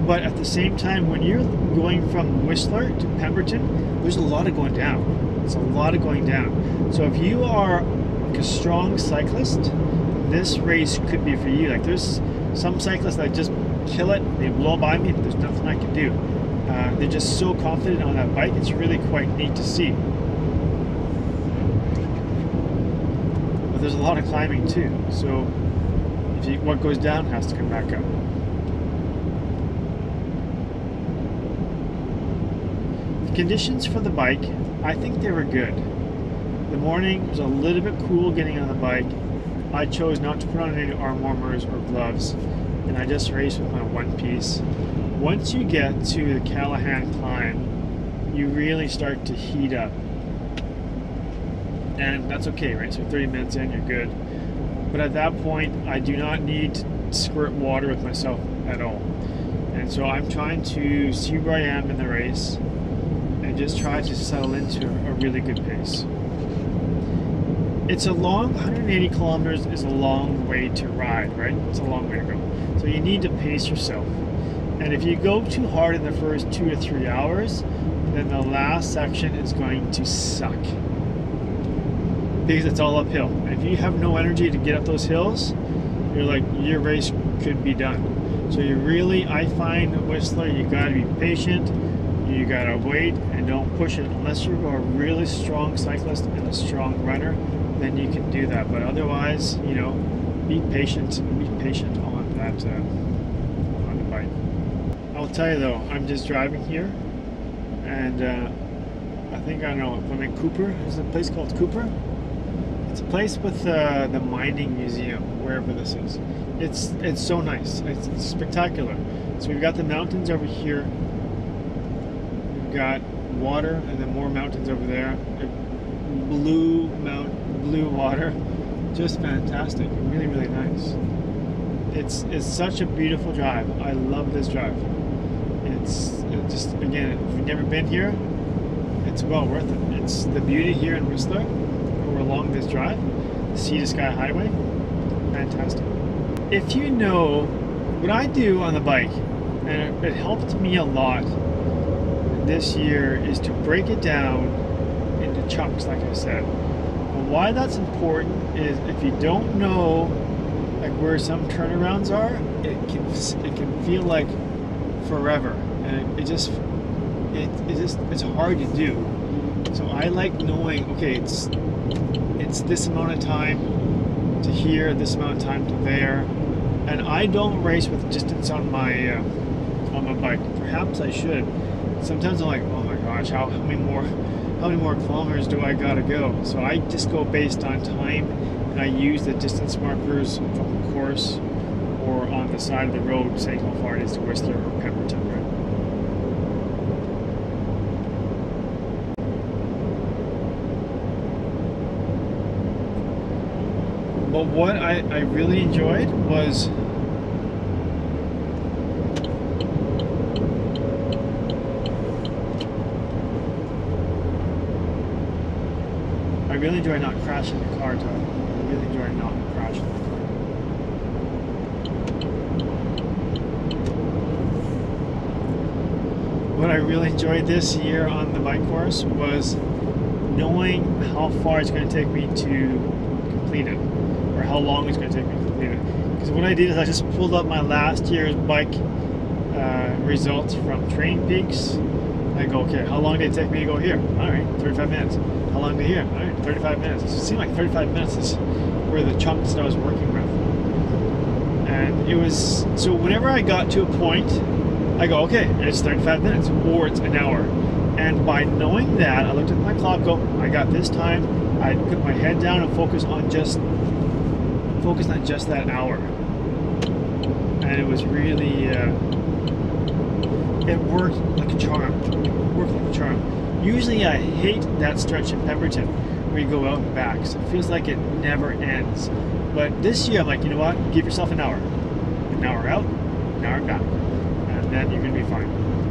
But at the same time, when you're going from Whistler to Pemberton, there's a lot of going down. It's a lot of going down. So if you are like a strong cyclist, this race could be for you. Like, there's some cyclists that just kill it. They blow by me. There's nothing I can do. They're just so confident on that bike. It's really quite neat to see. But there's a lot of climbing too. So what goes down has to come back up. The conditions for the bike, I think they were good. The morning was a little bit cool getting on the bike. I chose not to put on any arm warmers or gloves, and I just raced with my one piece. Once you get to the Callahan climb, you really start to heat up. And that's okay, right? So 30 minutes in, you're good. But at that point, I do not need to squirt water with myself at all. And so I'm trying to see where I am in the race and just try to settle into a really good pace. It's a long, 180 kilometers is a long way to ride, right? It's a long way to go. So you need to pace yourself. And if you go too hard in the first 2 to 3 hours, then the last section is going to suck. Because it's all uphill. And if you have no energy to get up those hills, you're like, your race could be done. So you really, I find Whistler, you gotta be patient, you gotta wait, and don't push it. Unless you're a really strong cyclist and a strong runner, then you can do that. But otherwise, you know, be patient on that, on the bike. I'll tell you though, I'm just driving here, and I think I know, I'm in Cooper. There's a place called Cooper. It's a place with the mining museum, wherever this is. It's so nice. It's spectacular. So we've got the mountains over here. We've got water, and then more mountains over there. Blue water. Just fantastic. Really, really nice. It's such a beautiful drive. I love this drive. It's just, again, if you've never been here, it's well worth it. It's the beauty here in Whistler, or along this drive, the Sea to Sky Highway, fantastic. If you know what I do on the bike, and it helped me a lot this year, is to break it down into chunks, like I said. And why that's important is if you don't know like where some turnarounds are, it can feel like forever, and it's hard to do. So I like knowing, okay, it's this amount of time to here, this amount of time to there, and I don't race with distance on my bike. Perhaps I should. Sometimes I'm like, oh my gosh, how many more kilometers do I gotta go? So I just go based on time, and I use the distance markers from the course or on the side of the road saying how far it is to Whistler or Pemberton, right? But what I really enjoyed was not crashing the car, Todd. really enjoy not crashing. What I really enjoyed this year on the bike course was knowing how far it's going to take me to complete it, or how long it's going to take me to complete it. Because what I did is I just pulled up my last year's bike results from Train Peaks. I go, okay, how long did it take me to go here? All right, 35 minutes. How long to here? All right, 35 minutes. It seemed like 35 minutes is where the chunks that I was working with. And it was, so whenever I got to a point, I go, okay, it's 35 minutes or it's an hour. And by knowing that, I looked at my clock, go, I got this time. I put my head down and focus on just that hour. And it was really, it worked like a charm. It worked like a charm. Usually I hate that stretch in Pemberton where you go out and back. So it feels like it never ends. But this year I'm like, you know what? Give yourself an hour. An hour out, an hour back. And then you're going to be fine.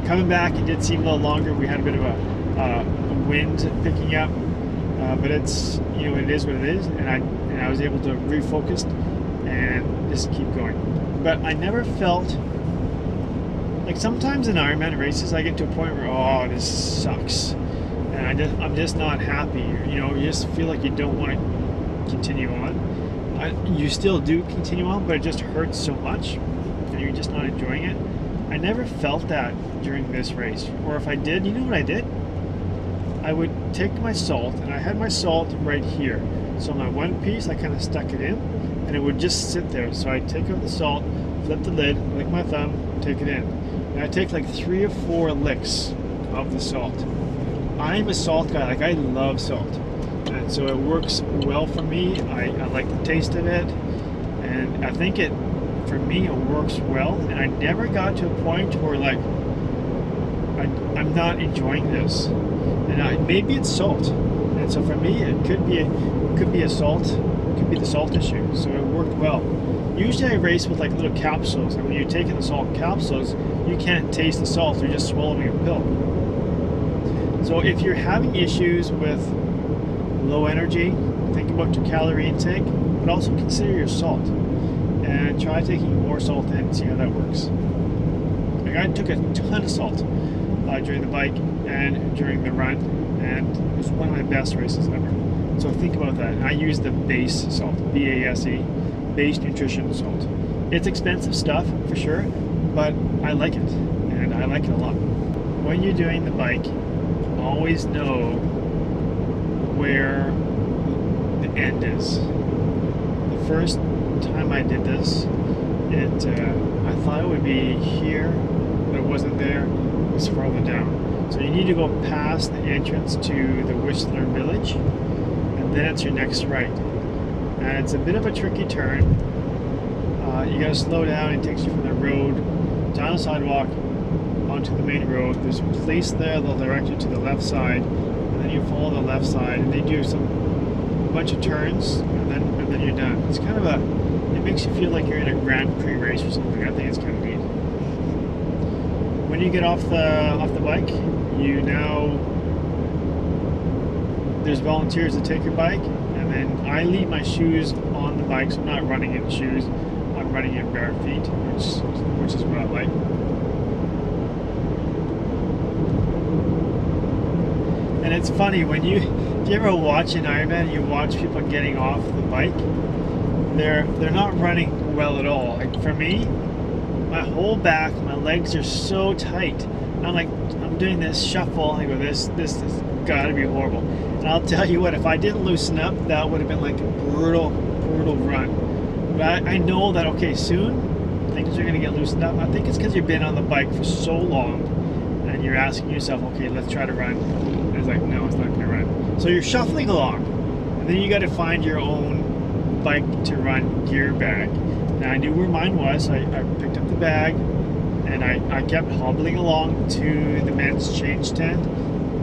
Coming back, it did seem a little longer. We had a bit of a wind picking up. But it's, you know, it is what it is. And I was able to refocus and just keep going. But I never felt... Like sometimes in Ironman races, I get to a point where, oh, this sucks, and I'm just not happy. You know, you just feel like you don't want to continue on. You still do continue on, but it just hurts so much, and you're just not enjoying it. I never felt that during this race, or if I did, you know what I did? I would take my salt, and I had my salt right here. So my one piece, I kind of stuck it in, and it would just sit there. So I'd take out the salt, flip the lid, lick my thumb, take it in. And I take like 3 or 4 licks of the salt. I'm a salt guy, like I love salt. And so it works well for me. I like the taste of it. And I think for me, it works well. And I never got to a point where like, I'm not enjoying this. And maybe it's salt. And so for me, it could be a salt, it could be the salt issue. So it worked well. Usually I race with like little capsules, and when you're taking the salt capsules, you can't taste the salt, you're just swallowing a pill. So if you're having issues with low energy, think about your calorie intake, but also consider your salt. And try taking more salt in and see how that works. Like I took a ton of salt during the bike and during the run, and it was one of my best races ever. So think about that. I use the base salt, BASE. Base nutrition salt. It's expensive stuff for sure, but I like it, and I like it a lot. When you're doing the bike, always know where the end is. The first time I did this, I thought it would be here, but it wasn't there. It was farther down. So you need to go past the entrance to the Whistler village, and then it's your next right. And it's a bit of a tricky turn. You gotta slow down. It takes you from the road down the sidewalk onto the main road. There's a police there, they'll direct you to the left side, and then you follow the left side, and they do a bunch of turns, and then you're done. It's kind of it makes you feel like you're in a Grand Prix race or something. I think it's kind of neat. When you get off the bike, there's volunteers that take your bike. And then I leave my shoes on the bike, so I'm not running in shoes. I'm running in bare feet, which is what I like. And it's funny if you ever watch an Ironman, you watch people getting off the bike. They're not running well at all. Like for me, my whole back, my legs are so tight. I'm doing this shuffle. I go, this has got to be horrible. And I'll tell you what, if I didn't loosen up, that would have been like a brutal run. But I know that, okay, soon things are going to get loosened up. I think it's because you've been on the bike for so long and you're asking yourself, okay, let's try to run. And it's like, no, it's not going to run. So you're shuffling along, and then you got to find your own bike to run gear bag. And I knew where mine was, so I picked up the bag, and I kept hobbling along to the men's change tent.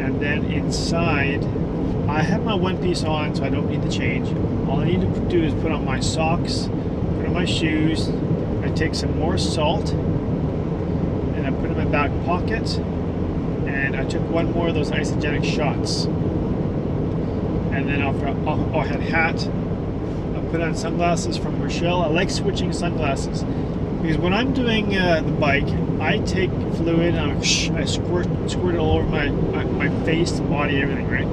And then inside, I have my one piece on, so I don't need the change. All I need to do is put on my socks, put on my shoes. I take some more salt, and I put it in my back pocket. And I took one more of those isogenic shots. And then I had a hat, a put on sunglasses from Rochelle. I like switching sunglasses because when I'm doing the bike, I take fluid and I squirt it all over my face, body, everything, right?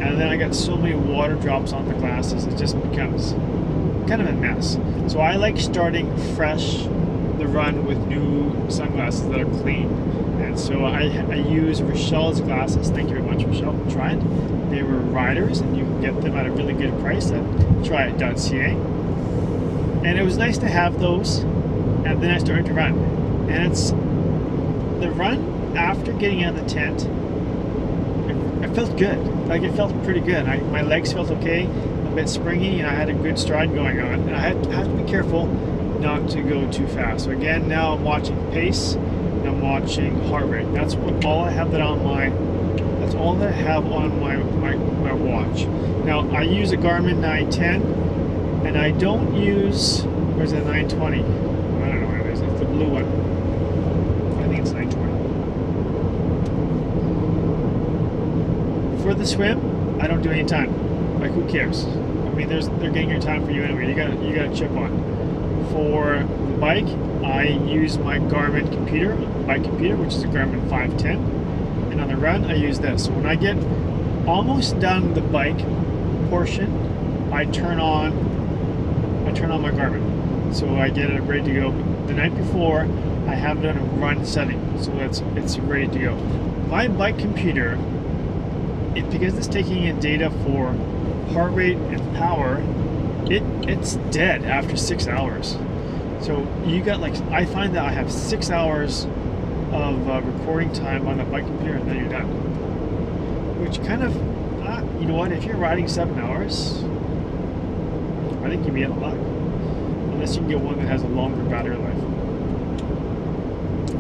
And then I got so many water drops on the glasses, it just becomes kind of a mess. So I like starting fresh the run with new sunglasses that are clean. And so I use Rochelle's glasses. Thank you very much, Rochelle. Try it. They were riders, and you can get them at a really good price at tryit.ca. And it was nice to have those. And then I started to run. And it's the run after getting out of the tent. I felt good. Like, it felt pretty good. My legs felt okay, a bit springy, and I had a good stride going on. And I have to be careful not to go too fast. So again, now I'm watching pace. I'm watching heart rate. That's all I have on my watch. Now I use a Garmin 910, and I don't use, or is it 920? I don't know what it is. It's the blue one. I think it's 920. For the swim, I don't do any time. Like, who cares? I mean, they're getting your time for you anyway. You got a chip on. For the bike, I use my Garmin bike computer, which is a Garmin 510, and on the run I use this. So when I get almost done the bike portion, I turn on my Garmin, so I get it ready to go. The night before, I have it on a run setting, so it's ready to go. My bike computer, because it's taking in data for heart rate and power, it's dead after 6 hours. So you got, like, I find that I have 6 hours of recording time on the bike computer, and then you're done. Which kind of, you know what, if you're riding 7 hours, I think you'd be out of luck. Unless you can get one that has a longer battery life.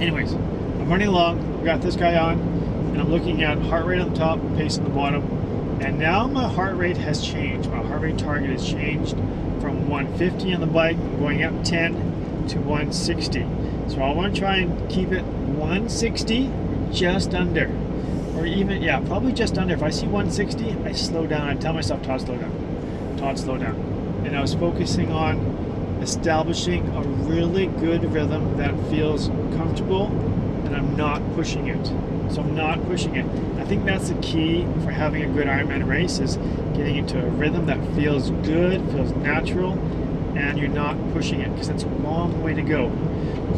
Anyways, I'm running along, we got this guy on, and I'm looking at heart rate on the top, pace on the bottom, and now my heart rate has changed. My heart rate target has changed from 150 on the bike, going up 10 to 160. So I want to try and keep it 160, just under, or even, yeah, probably just under. If I see 160, I slow down. I tell myself, Todd, slow down. Todd, slow down. And I was focusing on establishing a really good rhythm that feels comfortable, and I'm not pushing it. So I'm not pushing it. I think that's the key for having a good Ironman race, is getting into a rhythm that feels good, feels natural, and you're not pushing it, because that's a long way to go.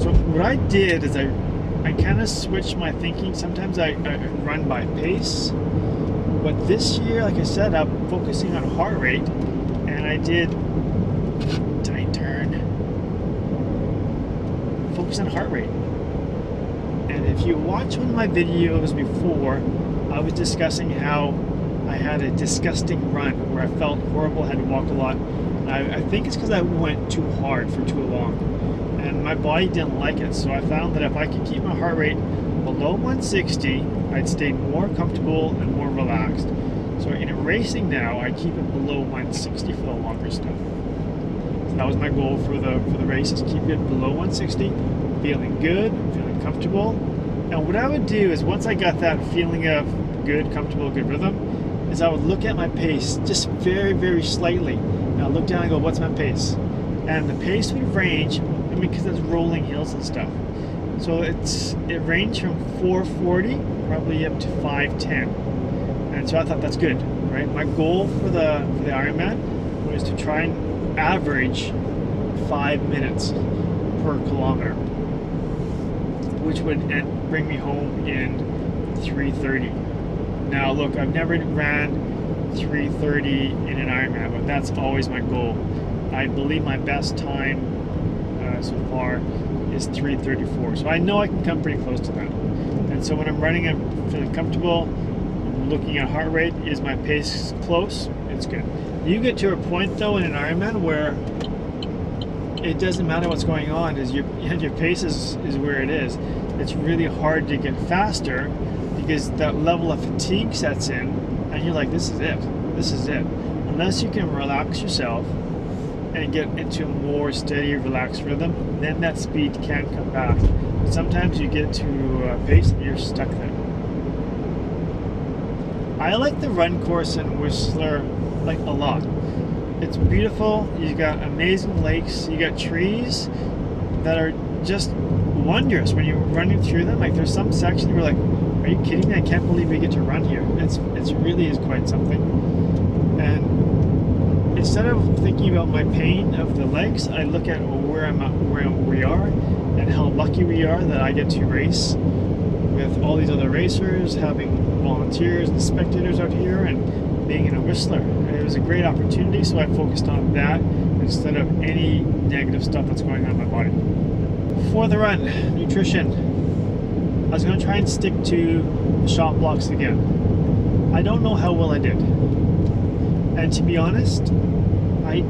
So what I did is I kind of switched my thinking. Sometimes I run by pace, but this year, like I said, I'm focusing on heart rate, and I did tight turn, focus on heart rate. And if you watch one of my videos before, I was discussing how I had a disgusting run where I felt horrible, had to walk a lot. I think it's because I went too hard for too long, and my body didn't like it. So I found that if I could keep my heart rate below 160, I'd stay more comfortable and more relaxed. So in racing now, I keep it below 160 for the longer stuff. So that was my goal for the race, is keep it below 160, feeling good, feeling comfortable. And what I would do is, once I got that feeling of good, comfortable, good rhythm, is I would look at my pace just very, very slightly. And I'll look down and go, what's my pace? And the pace would range, I mean, because it's rolling hills and stuff. So it ranged from 440 probably up to 510. And so I thought that's good, right? My goal for the Ironman was to try and average 5 minutes per kilometer, which would bring me home in 3:30. Now look, I've never ran 3:30 in an Ironman, but that's always my goal. I believe my best time so far is 3:34, so I know I can come pretty close to that. And so when I'm running, I'm feeling comfortable. I'm looking at heart rate. Is my pace close? It's good. You get to a point though in an Ironman where it doesn't matter what's going on, is your pace is where it is. It's really hard to get faster, because that level of fatigue sets in, and you're like, this is it. Unless you can relax yourself and get into a more steady, relaxed rhythm, then that speed can come back. But sometimes you get to a pace and you're stuck there. I like the run course in Whistler, like, a lot. It's beautiful. You got amazing lakes. You got trees that are just wondrous when you're running through them. Like there's some section where like, are you kidding me? I can't believe we get to run here. It's really is quite something. And instead of thinking about my pain of the legs, I look at where I'm at, where we are, and how lucky we are that I get to race with all these other racers, having volunteers and spectators out here, and being in a Whistler. It was a great opportunity, so I focused on that instead of any negative stuff that's going on in my body. For the run, nutrition. I was going to try and stick to the shot blocks again. I don't know how well I did. And to be honest, I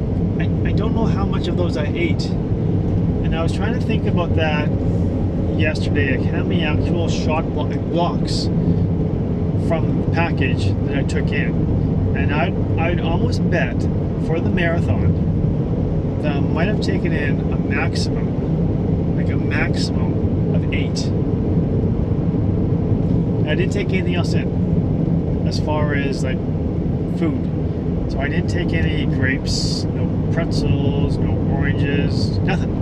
don't know how much of those I ate. And I was trying to think about that yesterday, like how many actual shot blocks from the package that I took in. And I'd almost bet for the marathon that I might have taken in a maximum of 8. I didn't take anything else in as far as like food. So I didn't take any grapes, no pretzels, no oranges, nothing.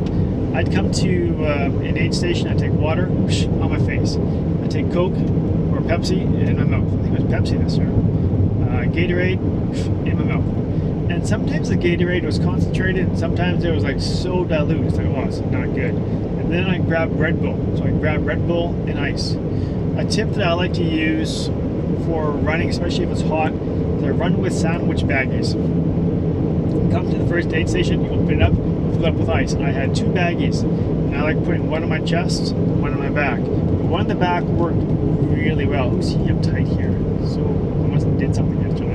I'd come to an aid station, I'd take water on my face. I'd take Coke or Pepsi in my mouth. I think it was Pepsi this year. Gatorade in my mouth. And sometimes the Gatorade was concentrated, and sometimes it was like so dilute. It's like, oh, it's not good. And then I grabbed Red Bull. So I grabbed Red Bull and ice. A tip that I like to use for running, especially if it's hot, is I run with sandwich baggies. Come to the first aid station, you open it up, fill it up with ice. I had 2 baggies, and I like putting one on my chest, one on my back. The one on the back worked really well. Who's he uptight here? So I must have did something yesterday.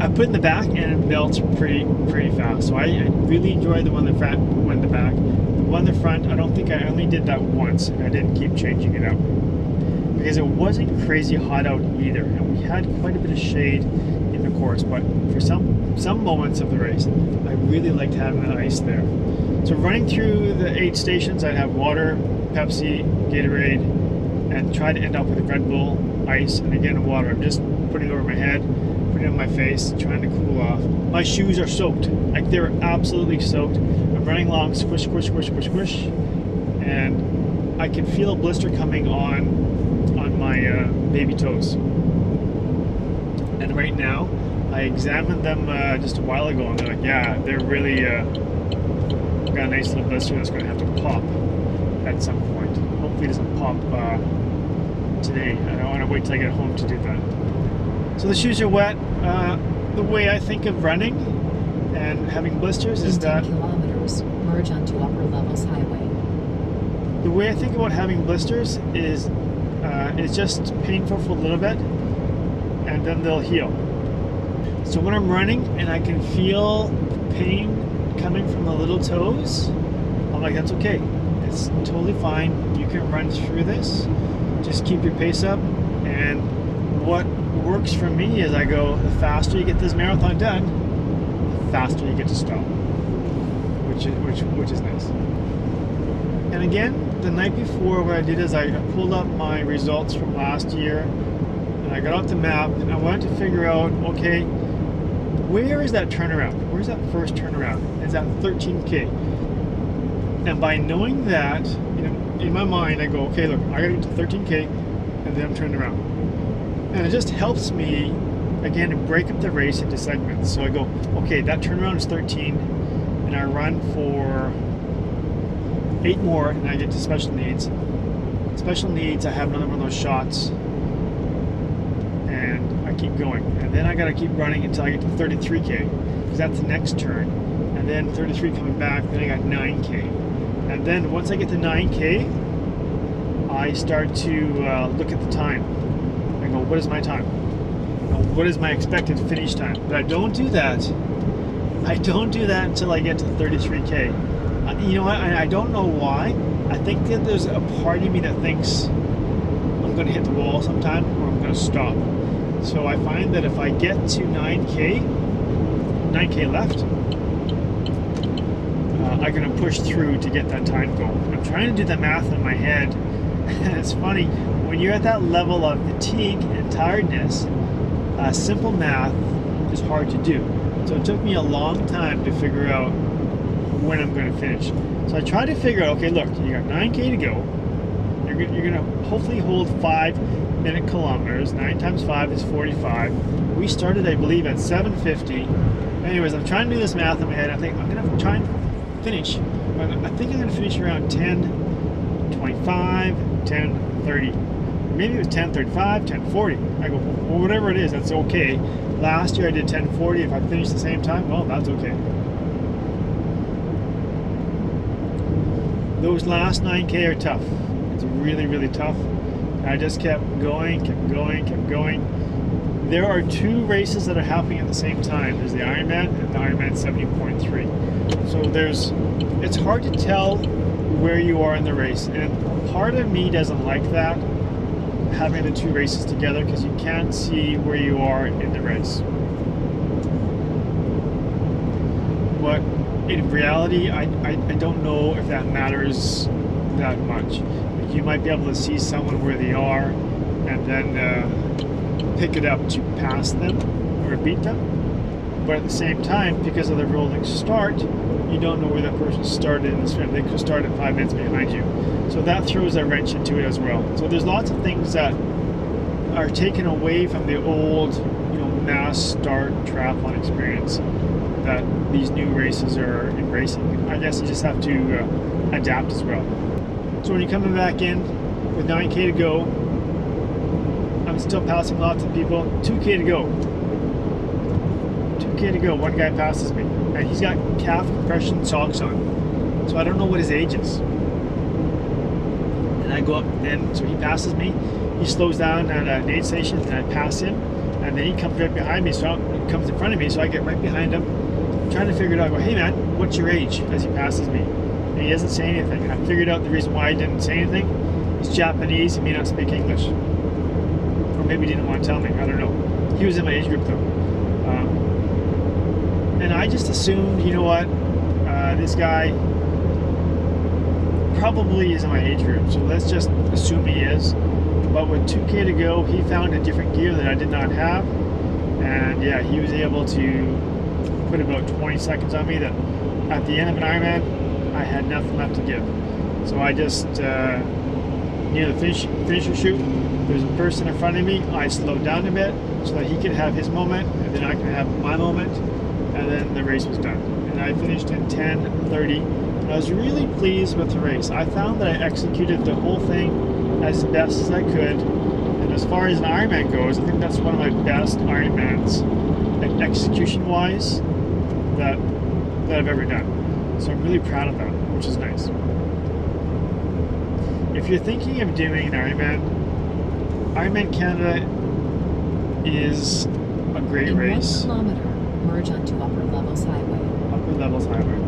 I put in the back and it melts pretty fast. So I really enjoyed the one in the front, one in the back. The one in the front, I don't think I only did that once, and I didn't keep changing it out. Because it wasn't crazy hot out either, and we had quite a bit of shade in the course, but for some moments of the race, I really liked having the ice there. So running through the 8 stations, I'd have water, Pepsi, Gatorade, and try to end up with Red Bull, ice, and again water. I'm just putting it over my head, putting it on my face, trying to cool off. My shoes are soaked, like they're absolutely soaked. I'm running along, squish, squish, squish, squish, squish, and I can feel a blister coming on my baby toes. And right now, I examined them just a while ago, and they're like, yeah, they're really got a nice little blister that's going to have to pop at some point. Hopefully it doesn't pop today. I don't want to wait till I get home to do that. So the shoes are wet. The way I think of running and having blisters is that 10 kilometers, merge onto Upper Levels Highway. the way I think about having blisters is it's just painful for a little bit, and then they'll heal. So when I'm running and I can feel pain coming from the little toes, I'm like, that's okay. It's totally fine. You can run through this. Just keep your pace up. And what works for me is I go, the faster you get this marathon done, the faster you get to stop, which is nice. And again, the night before, what I did is I pulled up my results from last year, and I got off the map, and I wanted to figure out, okay, where is that turnaround? Where's that first turnaround? Is that 13K? And by knowing that, you know, in my mind, I go, okay, look, I gotta get to 13K, and then I'm turning around. And it just helps me, again, to break up the race into segments. So I go, okay, that turnaround is 13, and I run for 8 more, and I get to special needs. Special needs, I have another one of those shots, and I keep going. And then I gotta keep running until I get to 33K, because that's the next turn. And then 33 coming back, then I got 9K. And then once I get to 9K, I start to look at the time. I go, what is my time? What is my expected finish time? But I don't do that. I don't do that until I get to 33K. You know what? I don't know why. I think that there's a part of me that thinks I'm going to hit the wall sometime, or I'm going to stop. So I find that if I get to 9K left, I'm going to push through to get that time goal. I'm trying to do the math in my head, and it's funny, when you're at that level of fatigue and tiredness, simple math is hard to do. So it took me a long time to figure out when I'm going to finish. So I tried to figure out, okay, look, you got 9K to go. You're going to hopefully hold 5-minute kilometers. 9 times 5 is 45. We started, I believe, at 7:50. Anyways, I'm trying to do this math in my head. I think I'm going to try and finish. I think I'm going to finish around 10:25, 10:30. Maybe it was 10:35, 10:40. I go, well, whatever it is, that's okay. Last year I did 10:40. If I finish the same time, well, that's okay. Those last 9K are tough. It's really, really tough. I just kept going, kept going, kept going. There are 2 races that are happening at the same time. There's the Ironman and the Ironman 70.3. So it's hard to tell where you are in the race. And part of me doesn't like that, having the 2 races together, because you can't see where you are in the race. But in reality, I don't know if that matters that much. Like, you might be able to see someone where they are and then pick it up to pass them or beat them. But at the same time, because of the rolling start, you don't know where that person started in the sprint. They could start at 5 minutes behind you. So that throws a wrench into it as well. So there's lots of things that are taken away from the old, mass start triathlon experience that these new races are embracing. I guess you just have to adapt as well. So when you're coming back in with 9K to go, I'm still passing lots of people. 2K to go. 2K to go. One guy passes me, and he's got calf compression socks on. So I don't know what his age is. And I go up, and so he passes me. He slows down at an aid station, and I pass him, and then he comes right behind me. So he comes in front of me, so I get right behind him, trying to figure it out. I go, hey man, what's your age? As he passes me, and he doesn't say anything. I figured out the reason why he didn't say anything. He's Japanese. He may not speak English, or maybe he didn't want to tell me. I don't know. He was in my age group though, and I just assumed, you know what, this guy probably is in my age group, so let's just assume he is. But with 2K to go, he found a different gear that I did not have, and yeah, he was able to put about 20 seconds on me that at the end of an Ironman I had nothing left to give. So I just near the finisher chute, there's a person in front of me. I slowed down a bit so that he could have his moment, and then I can have my moment, and then the race was done. And I finished in 10:30. And I was really pleased with the race. I found that I executed the whole thing as best as I could. And as far as an Ironman goes, I think that's one of my best Ironmans, like execution-wise, that I've ever done. So I'm really proud of that, which is nice. If you're thinking of doing an Ironman Canada is a great race. In 1 kilometer, merge onto Upper Levels Highway. Upper Levels Highway.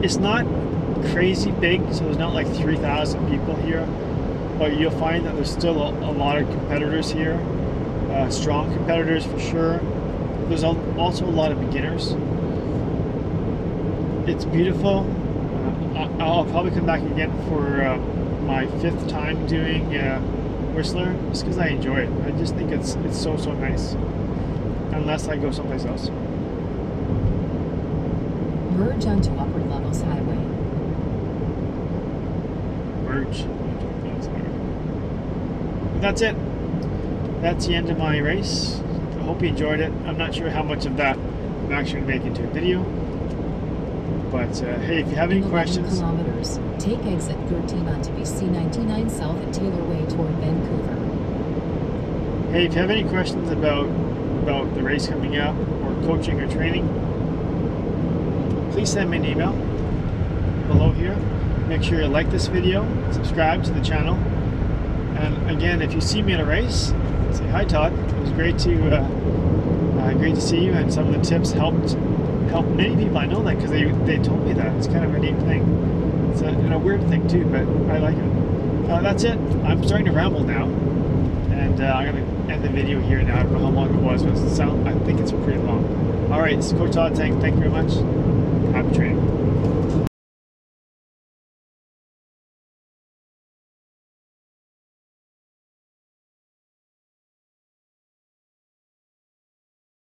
It's not crazy big, so there's not like 3,000 people here, but you'll find that there's still a lot of competitors here, strong competitors for sure. There's also a lot of beginners. It's beautiful. I'll probably come back again for my 5th time doing Whistler, just because I enjoy it. I just think it's so nice, unless I go someplace else. Merge onto Upper Levels Highway. Merge onto Upper Levels Highway. But that's it. That's the end of my race. I hope you enjoyed it. I'm not sure how much of that I'm actually going to make into a video. But hey, if you have any questions... 11 kilometers, take exit 13 onto BC 99 South at Taylor Way toward Vancouver. Hey, if you have any questions about the race coming up, or coaching or training, please send me an email below here. Make sure you like this video, subscribe to the channel, and again, if you see me in a race, say hi Todd. It was great to see you, and some of the tips helped many people. I know that because they told me that. It's kind of a neat thing. It's a weird thing too, but I like it. That's it. I'm starting to ramble now, and I'm gonna end the video here now. I don't know how long it was, but I think it's pretty long. All right, this is Coach Todd saying thank you very much. Happy training.